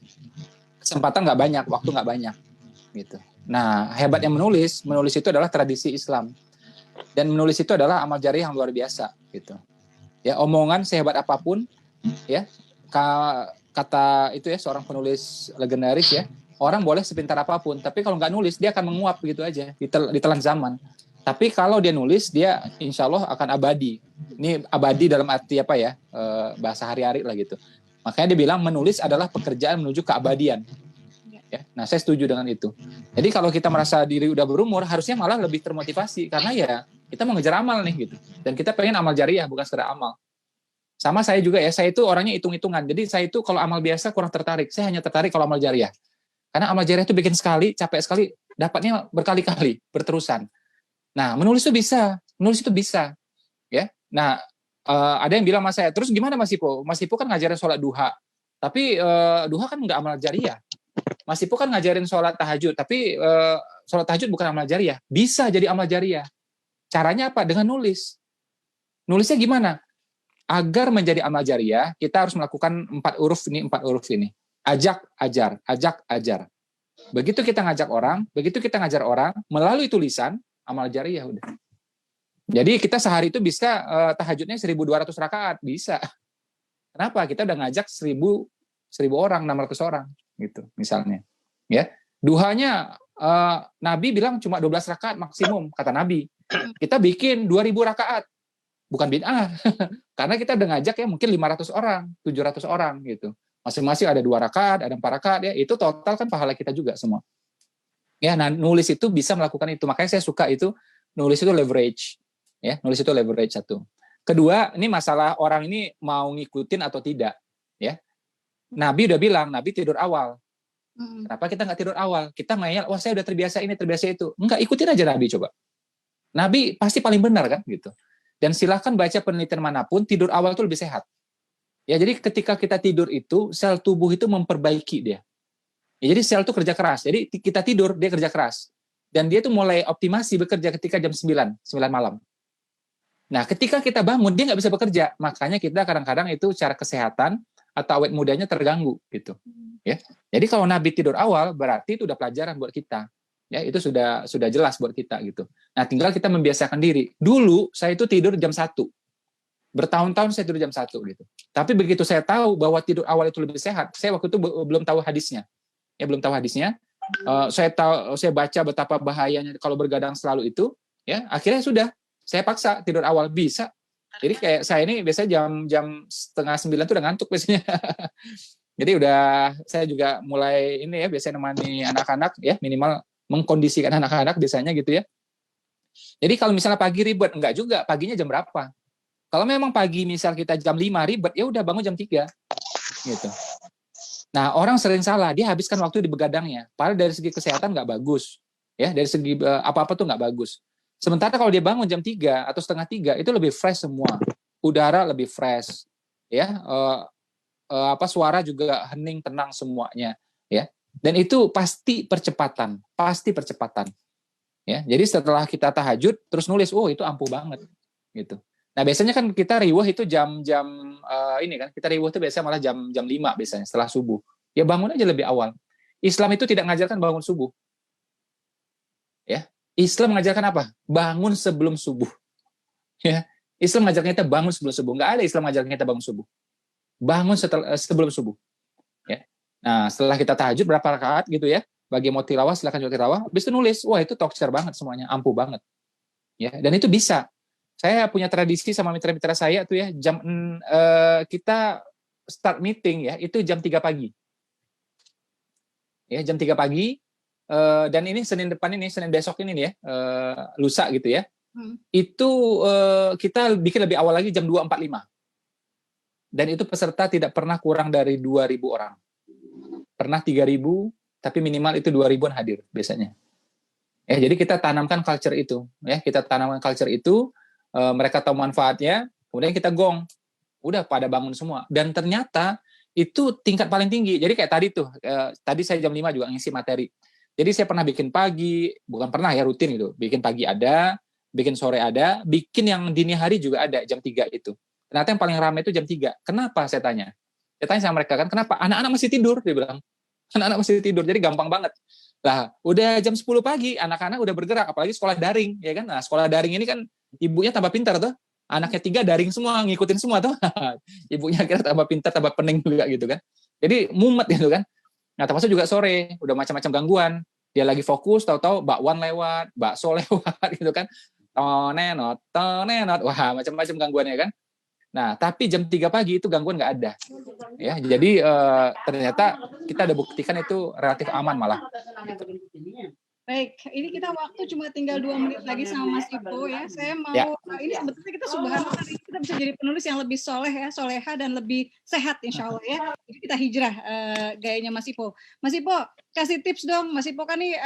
kesempatan nggak banyak, waktu nggak banyak gitu. Nah, hebatnya menulis itu adalah tradisi Islam dan menulis itu adalah amal jariah yang luar biasa gitu. Ya, omongan sehebat apapun ya, kata itu ya seorang penulis legendaris ya, orang boleh sepintar apapun, tapi kalau nggak nulis dia akan menguap begitu aja, ditelan zaman. Tapi kalau dia nulis, dia insya Allah akan abadi. Ini abadi dalam arti apa ya, bahasa hari-hari lah gitu. Makanya dia bilang menulis adalah pekerjaan menuju keabadian. Ya, nah saya setuju dengan itu. Jadi kalau kita merasa diri udah berumur, harusnya malah lebih termotivasi karena ya kita mau ngejar amal nih gitu. Dan kita pengen amal jariah bukan sekedar amal. Sama saya juga ya, saya itu orangnya hitung-hitungan. Jadi saya itu kalau amal biasa kurang tertarik. Saya hanya tertarik kalau amal jariah. Karena amal jariah itu bikin sekali, capek sekali, dapatnya berkali-kali, berterusan. Nah, menulis itu bisa, ya. Nah, ada yang bilang sama saya, terus gimana Mas Ipo? Mas Ipo kan ngajarin sholat duha, tapi duha kan nggak amal jariah. Mas Ipo kan ngajarin sholat tahajud, tapi sholat tahajud bukan amal jariah. Bisa jadi amal jariah. Caranya apa? Dengan nulis. Nulisnya gimana? Agar menjadi amal jariah, kita harus melakukan 4 huruf ini. Ajak, ajar, ajak, ajar. Begitu kita ngajak orang, begitu kita ngajar orang, melalui tulisan, amal jariah udah. Jadi kita sehari itu bisa tahajudnya 1.200 rakaat, bisa. Kenapa? Kita udah ngajak 1.000 orang, 600 orang gitu misalnya. Ya. Duhanya Nabi bilang cuma 12 rakaat maksimum kata Nabi. Kita bikin 2.000 rakaat. Bukan bid'ah. Karena kita udah ngajak ya mungkin 500 orang, 700 orang gitu. Masing-masing ada 2 rakaat, ada 4 rakaat ya. Itu total kan pahala kita juga semua. Ya, nah nulis itu bisa melakukan itu. Makanya saya suka itu nulis itu leverage. Ya, nulis itu leverage satu. Kedua, ini masalah orang ini mau ngikutin atau tidak. Ya, Nabi udah bilang, Nabi tidur awal. Kenapa kita nggak tidur awal? Kita ngayal, wah saya udah terbiasa ini, terbiasa itu. Enggak, ikutin aja Nabi coba. Nabi pasti paling benar kan, gitu. Dan silahkan baca penelitian manapun, tidur awal itu lebih sehat. Ya, jadi ketika kita tidur itu, sel tubuh itu memperbaiki dia. Ya, jadi sel itu kerja keras. Jadi kita tidur, dia kerja keras. Dan dia tuh mulai optimasi bekerja ketika jam 9 malam. Nah, ketika kita bangun, dia nggak bisa bekerja. Makanya kita kadang-kadang itu secara kesehatan atau awet mudanya terganggu gitu. Ya. Jadi kalau Nabi tidur awal, berarti itu udah pelajaran buat kita. Ya, itu sudah jelas buat kita gitu. Nah, tinggal kita membiasakan diri. Dulu saya itu tidur jam 1. Bertahun-tahun saya tidur jam 1 gitu. Tapi begitu saya tahu bahwa tidur awal itu lebih sehat, saya waktu itu belum tahu hadisnya. Ya, belum tahu hadisnya. Saya baca betapa bahayanya kalau bergadang selalu itu, ya, akhirnya sudah saya paksa tidur awal bisa. Jadi kayak saya ini biasanya jam 8:30 tuh udah ngantuk biasanya. Jadi saya juga mulai ini ya biasanya nemani anak-anak ya, minimal mengkondisikan anak-anak biasanya gitu ya. Jadi kalau misalnya pagi ribet, enggak juga, paginya jam berapa? Kalau memang pagi misal kita jam 5 ribet, ya udah bangun jam 3 gitu. Nah, orang sering salah, dia habiskan waktu di begadangnya. Padahal dari segi kesehatan nggak bagus. Ya, dari segi apa-apa tuh nggak bagus. Sementara kalau dia bangun jam 3 atau setengah 3, itu lebih fresh semua. Udara lebih fresh. Ya, suara juga hening, tenang semuanya. Ya, dan itu pasti percepatan. Ya, jadi setelah kita tahajud, terus nulis, oh itu ampuh banget. Gitu. Nah, biasanya kan kita riwah itu jam-jam ini kan, kita riwah itu biasanya malah jam 5 biasanya setelah subuh. Ya bangun aja lebih awal. Islam itu tidak mengajarkan bangun subuh. Ya, Islam mengajarkan apa? Bangun sebelum subuh. Ya, Islam mengajarkan kita bangun sebelum subuh. Enggak ada Islam mengajarkan kita bangun subuh. Bangun sebelum subuh. Ya. Nah, setelah kita tahajud berapa rakaat gitu ya. Bagi mau tilawah silakan juga tilawah. Habis itu nulis, wah itu talkshow banget semuanya, ampuh banget. Ya, dan itu bisa. Saya punya tradisi sama mitra-mitra saya tuh ya, kita start meeting ya, itu jam 3 pagi. Ya, jam 3 pagi, dan ini Senin besok ini nih ya, lusa gitu ya. Itu kita bikin lebih awal lagi jam 2.45. Dan itu peserta tidak pernah kurang dari 2.000 orang. Pernah 3.000, tapi minimal itu 2.000-an hadir biasanya. Ya, jadi kita tanamkan culture itu. Ya, mereka tahu manfaatnya, kemudian kita gong, udah pada bangun semua. Dan ternyata itu tingkat paling tinggi. Jadi kayak tadi tuh, tadi saya jam 5 juga ngisi materi. Jadi saya pernah bikin pagi, bukan pernah ya, rutin gitu. Bikin pagi ada, bikin sore ada, bikin yang dini hari juga ada, jam 3 itu. Ternyata yang paling ramai itu jam 3. Kenapa saya tanya? Saya tanya sama mereka kan, kenapa? Anak-anak masih tidur, dia bilang. Anak-anak masih tidur, jadi gampang banget. Lah, udah jam 10 pagi, anak-anak udah bergerak, apalagi sekolah daring, ya kan? Nah, sekolah daring ini kan ibunya tambah pintar tuh. Anaknya 3 daring semua, ngikutin semua tuh. Ibunya kira tambah pintar, tambah pening juga gitu kan. Jadi mumet gitu kan. Nah, termasuk juga sore, udah macam-macam gangguan. Dia lagi fokus, tahu-tahu bakwan lewat, bakso lewat gitu kan. Tonenot, wah macam-macam gangguannya kan. Nah, tapi jam 3 pagi itu gangguan nggak ada. Ya, jadi ternyata kita udah buktikan itu relatif aman malah. Baik, ini kita waktu cuma tinggal 2 menit lagi sama Mas Ipo ya. Saya mau, ini sebetulnya kita subhanallah kita bisa jadi penulis yang lebih soleh ya, soleha dan lebih sehat insya Allah ya. Jadi kita hijrah gayanya Mas Ipo. Mas Ipo, kasih tips dong. Mas Ipo kan nih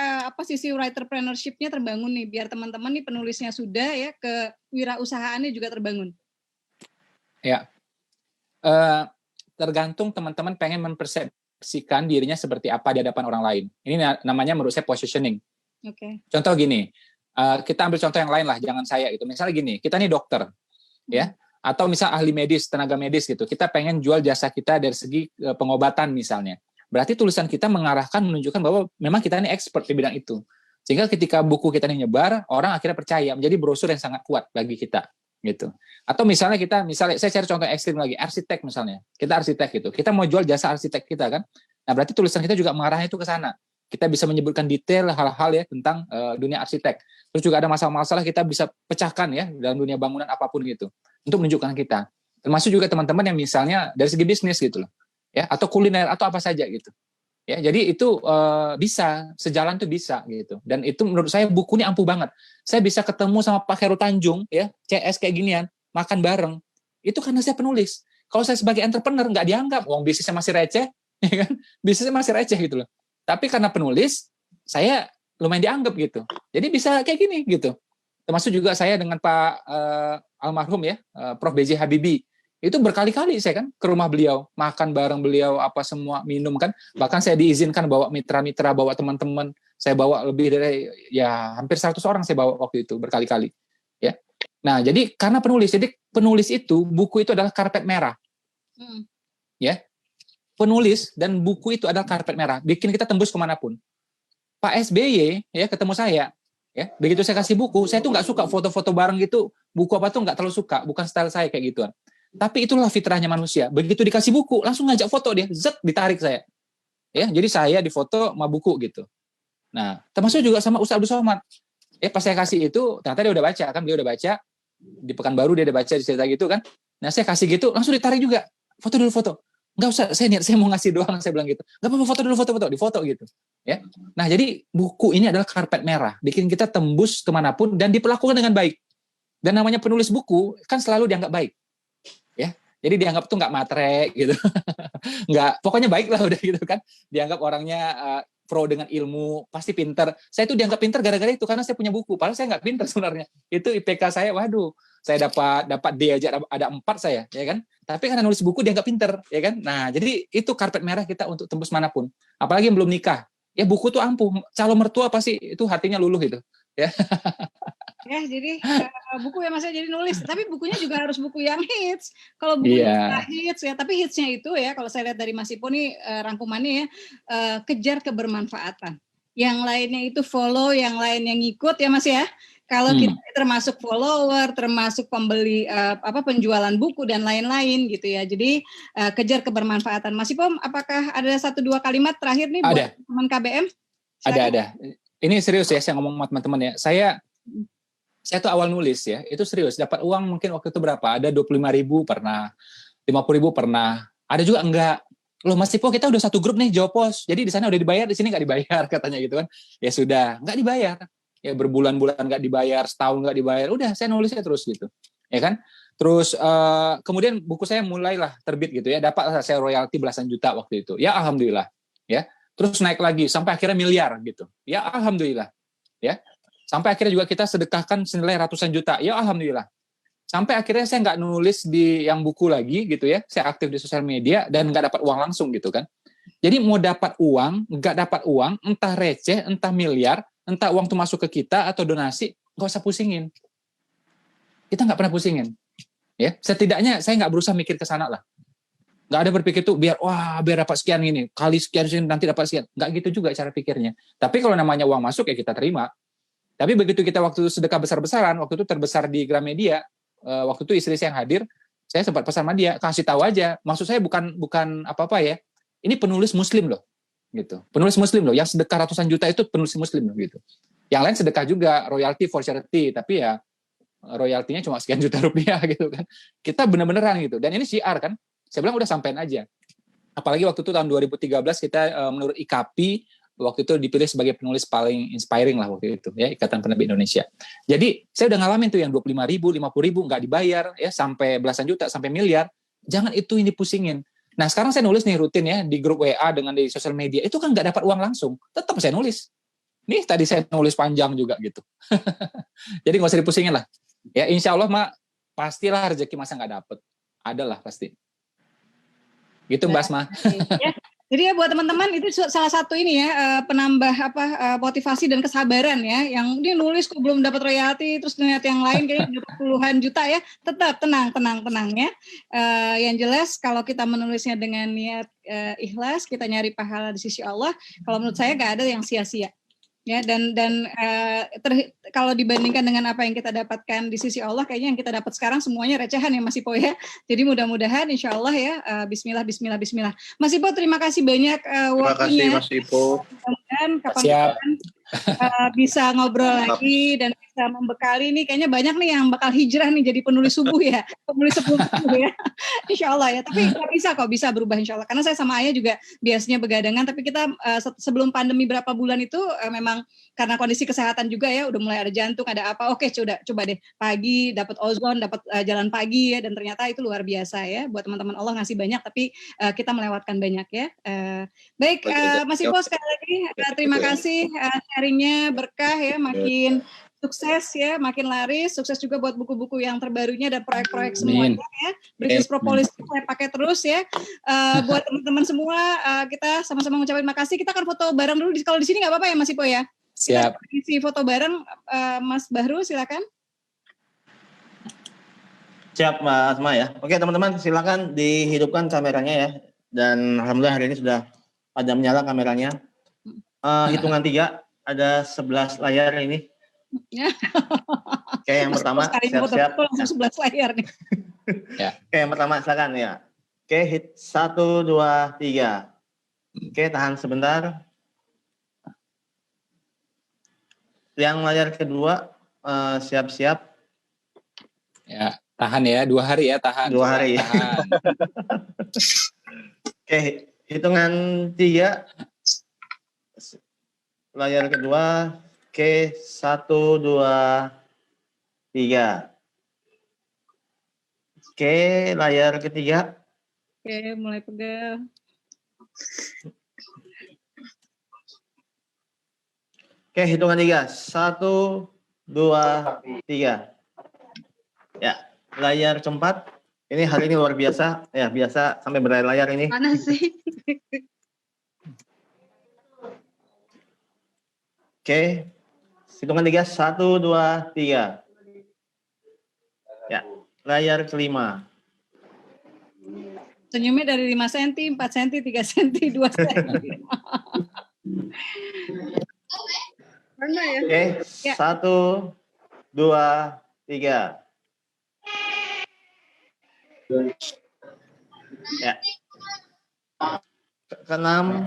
sisi writerpreneurship-nya terbangun nih, biar teman-teman nih penulisnya sudah ya, kewirausahaannya juga terbangun. Ya, tergantung teman-teman pengen mempersepsikan dirinya seperti apa di hadapan orang lain. Ini namanya menurut saya positioning. Okay. Contoh gini, kita ambil contoh yang lain lah, jangan saya gitu. Misalnya gini, kita nih dokter, ya, atau misal ahli medis, tenaga medis gitu. Kita pengen jual jasa kita dari segi pengobatan misalnya. Berarti tulisan kita mengarahkan, menunjukkan bahwa memang kita ini expert di bidang itu. Sehingga ketika buku kita ini nyebar, orang akhirnya percaya, menjadi brosur yang sangat kuat bagi kita. Gitu. Atau misalnya saya cari contoh ekstrim lagi, arsitek misalnya, kita arsitek gitu, kita mau jual jasa arsitek kita kan, nah berarti tulisan kita juga mengarahnya itu ke sana, kita bisa menyebutkan detail hal-hal ya tentang dunia arsitek, terus juga ada masalah-masalah kita bisa pecahkan ya dalam dunia bangunan apapun gitu, untuk menunjukkan kita, termasuk juga teman-teman yang misalnya dari segi bisnis gitu loh, ya atau kuliner atau apa saja gitu. Ya, jadi itu bisa sejalan tuh bisa gitu. Dan itu menurut saya buku ini ampuh banget. Saya bisa ketemu sama Pak Heru Tanjung ya, CS kayak ginian, makan bareng. Itu karena saya penulis. Kalau saya sebagai entrepreneur nggak dianggap, wong bisnisnya masih receh, ya kan? Bisnisnya masih receh gitu loh. Tapi karena penulis, saya lumayan dianggap gitu. Jadi bisa kayak gini gitu. Termasuk juga saya dengan Pak almarhum ya, Prof. B.J. Habibie. Itu berkali-kali saya kan ke rumah beliau, makan bareng beliau, apa semua, minum kan. Bahkan saya diizinkan bawa mitra-mitra, bawa teman-teman. Saya bawa lebih dari ya hampir 100 orang saya bawa waktu itu berkali-kali. Ya. Nah, jadi karena penulis, jadi penulis itu buku itu adalah karpet merah. Ya. Penulis dan buku itu adalah karpet merah, bikin kita tembus kemanapun. Pak SBY ya ketemu saya, ya begitu saya kasih buku, saya tuh nggak suka foto-foto bareng gitu, buku apa tuh nggak terlalu suka, bukan style saya kayak gituan. Tapi itulah fitrahnya manusia. Begitu dikasih buku, langsung ngajak foto dia, ditarik saya. Ya, jadi saya difoto sama buku gitu. Nah, termasuk juga sama Ustaz Abdul Somad. Pas saya kasih itu, ternyata dia udah baca kan, dia udah baca di Pekanbaru, dia udah baca cerita gitu kan. Nah, saya kasih gitu, langsung ditarik juga. Foto dulu foto. Enggak usah, saya mau ngasih doang, saya bilang gitu. Enggak apa-apa, foto dulu foto, difoto gitu. Ya. Nah, jadi buku ini adalah karpet merah, bikin kita tembus kemanapun dan diperlakukan dengan baik. Dan namanya penulis buku kan selalu dianggap baik. Ya, jadi dianggap tuh nggak matre gitu, nggak, pokoknya baik lah udah gitu kan, dianggap orangnya pro dengan ilmu, pasti pinter. Saya tuh dianggap pinter gara-gara itu karena saya punya buku, padahal saya nggak pinter sebenarnya. Itu IPK saya, waduh, saya dapat D aja ada 4 saya, ya kan. Tapi karena nulis buku dianggap pinter, ya kan. Nah, jadi itu karpet merah kita untuk tembus manapun. Apalagi yang belum nikah, ya buku tuh ampuh. Calon mertua pasti itu hatinya luluh gitu, ya. Ya, jadi buku ya Mas, jadi nulis, tapi bukunya juga harus buku yang hits. Kalau bukunya hits ya, tapi hitsnya itu ya, kalau saya lihat dari Mas Ipo nih rangkumannya ya, kejar kebermanfaatan. Yang lainnya itu follow, yang lainnya ngikut ya Mas ya. Kalau kita termasuk follower, termasuk pembeli penjualan buku dan lain-lain gitu ya. Jadi kejar kebermanfaatan. Mas Ipo, apakah ada 1-2 kalimat terakhir nih buat teman KBM? Silakan. Ada. Ini serius ya, saya ngomong sama teman-teman ya. Saya tuh awal nulis ya, itu serius. Dapat uang mungkin waktu itu berapa? Ada 25.000 pernah, 50.000 pernah. Ada juga enggak. Loh Mas Ipo, kita udah satu grup nih, Jopos. Jadi di sana udah dibayar, di sini nggak dibayar katanya gitu kan. Ya sudah, nggak dibayar. Ya berbulan-bulan nggak dibayar, setahun nggak dibayar. Udah, saya nulisnya terus gitu. Ya kan? Terus kemudian buku saya mulailah terbit gitu ya. Dapat saya royalti belasan juta waktu itu. Ya alhamdulillah. Ya. Terus naik lagi sampai akhirnya miliar gitu. Ya alhamdulillah. Ya. Sampai akhirnya juga kita sedekahkan senilai ratusan juta. Ya alhamdulillah. Sampai akhirnya saya nggak nulis di yang buku lagi gitu ya. Saya aktif di sosial media dan nggak dapat uang langsung gitu kan. Jadi mau dapat uang, nggak dapat uang, entah receh, entah miliar, entah uang itu masuk ke kita atau donasi, nggak usah pusingin. Kita nggak pernah pusingin. Ya, setidaknya saya nggak berusaha mikir ke sana lah. Nggak ada berpikir tuh biar dapat sekian ini, kali sekian nanti dapat sekian. Nggak gitu juga cara pikirnya. Tapi kalau namanya uang masuk ya kita terima. Tapi begitu kita waktu itu sedekah besar-besaran, waktu itu terbesar di Gramedia, waktu itu istri saya yang hadir, saya sempat pesan sama dia, kasih tahu aja. Maksud saya bukan apa-apa ya. Ini penulis Muslim loh, gitu. Penulis Muslim loh, yang sedekah ratusan juta itu penulis Muslim loh, gitu. Yang lain sedekah juga, royalty for charity, tapi ya royaltinya cuma sekian juta rupiah gitu kan. Kita bener-beneran gitu. Dan ini syiar kan. Saya bilang udah sampein aja. Apalagi waktu itu tahun 2013 kita menurut IKAPI waktu itu dipilih sebagai penulis paling inspiring lah waktu itu ya, Ikatan Penerbit Indonesia. Jadi saya udah ngalamin tuh yang 25.000, 50.000 nggak dibayar ya sampai belasan juta sampai miliar. Jangan itu yang dipusingin. Nah sekarang saya nulis nih rutin ya di grup WA dengan di sosial media itu kan nggak dapat uang langsung. Tetap saya nulis. Nih tadi saya nulis panjang juga gitu. Jadi nggak usah dipusingin lah. Ya insya Allah Mak pastilah rezeki masa nggak dapet. Adalah pasti. Gitu Mbak Asma. Ya. Jadi ya buat teman-teman itu salah satu ini ya penambah motivasi dan kesabaran ya. Yang dia nulis kok belum dapat royalti terus ngeliat yang lain kayaknya dapat puluhan juta ya. Tetap tenang ya. Yang jelas kalau kita menulisnya dengan niat ikhlas, kita nyari pahala di sisi Allah. Kalau menurut saya nggak ada yang sia-sia. Ya dan kalau dibandingkan dengan apa yang kita dapatkan di sisi Allah, kayaknya yang kita dapat sekarang semuanya recehan ya Mas Ipo ya. Jadi mudah-mudahan Insya Allah ya Bismillah. Mas Ipo terima kasih banyak waktunya. Terima kasih Mas Ipo. Dan kapan-kapan bisa ngobrol lagi dan bisa membekali nih. Kayaknya banyak nih yang bakal hijrah nih jadi penulis subuh ya, penulis sebelum subuh ya. Insya Allah ya. Tapi bisa berubah Insya Allah. Karena saya sama Ayah juga biasanya begadangan. Tapi kita sebelum pandemi berapa bulan itu memang karena kondisi kesehatan juga ya, udah mulai ada jantung, ada apa. Oke, coba deh pagi dapat ozon, dapat jalan pagi ya. Dan ternyata itu luar biasa ya. Buat teman-teman Allah ngasih banyak, tapi kita melewatkan banyak ya. Baik, Mas Ipo sekali lagi terima kasih sharingnya berkah ya, makin sukses ya, makin laris, sukses juga buat buku-buku yang terbarunya dan proyek-proyek semuanya ya. Bisnis Propolis saya pakai terus ya. Buat teman-teman semua kita sama-sama ngucapin makasih. Kita akan foto bareng dulu kalau di sini nggak apa-apa ya Mas Ipo ya. Siap. Kita isi foto bareng Mas Bahru silakan. Siap Mbak Asma ya. Oke teman-teman silakan dihidupkan kameranya ya. Dan alhamdulillah hari ini sudah padam nyala kameranya. Hitungan 3 ada 11 layar ini. Oke yang pertama siap-siap. Langsung 11 layar nih. Ya. Oke yang pertama silakan ya. Oke hit 1, 2, 3. Oke tahan sebentar. Yang layar kedua siap-siap. Ya tahan ya 2 hari ya tahan. 2 hari ya. Oke hitungan 3. Layar kedua, oke, 1, 2, 3. Oke, layar ketiga. Oke, mulai pegang. Oke, hitungan 3. 1, 2, 3. Ya, layar keempat. Ini hari ini luar biasa. Ya, biasa sampai berlayar ini. Mana sih? Oke, hitungan 3, 1, 2, 3. Ya, layar kelima. Senyumnya dari 5 cm, 4 cm, 3 cm, 2 cm. Mana ya? Oke, 1, 2, 3. Ya. Keenam.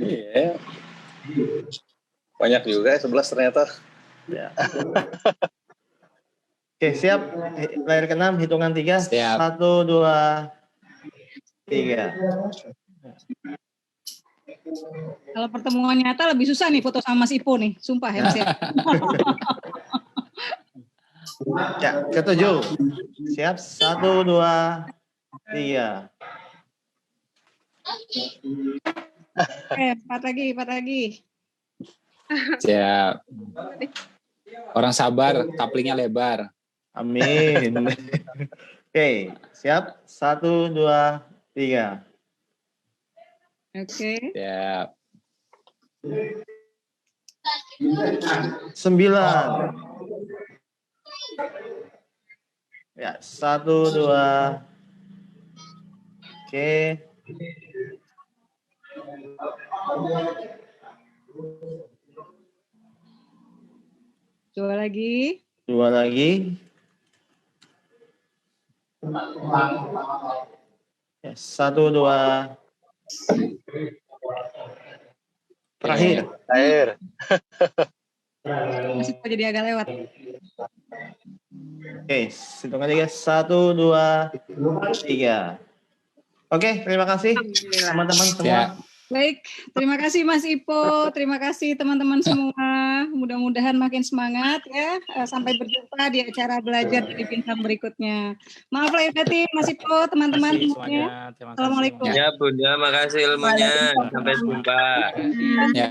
Iya. Banyak juga 11 ternyata. Ya. Oke, siap. Layar ke-6, hitungan 3. Siap. 1, 2, 3. Kalau pertemuan nyata lebih susah nih foto sama Mas Ipo nih. Sumpah ya Mas ya. Ya, ke-7. Siap. 1, 2, 3. Oke, 4 lagi. Siap. Orang sabar, kaplingnya lebar. Amin. Oke, siap. 1, 2, 3. Oke. Siap. 9. Ya, 1, 2. Oke. Coba lagi. 2 lagi. Ya, 1, 2. Terakhir. Masih kok jadi agak lewat. Oke, hitung aja guys. 1, 2, 3. Oke, terima kasih teman-teman semua. Ya. Baik, terima kasih Mas Ipo, terima kasih teman-teman semua. Mudah-mudahan makin semangat ya. Sampai berjumpa di acara belajar dari bintang berikutnya. Maaf lahir batin Mas Ipo, teman-teman semuanya. Assalamualaikum. Ya Bunda, makasih ilmunya. Sampai jumpa. Ya.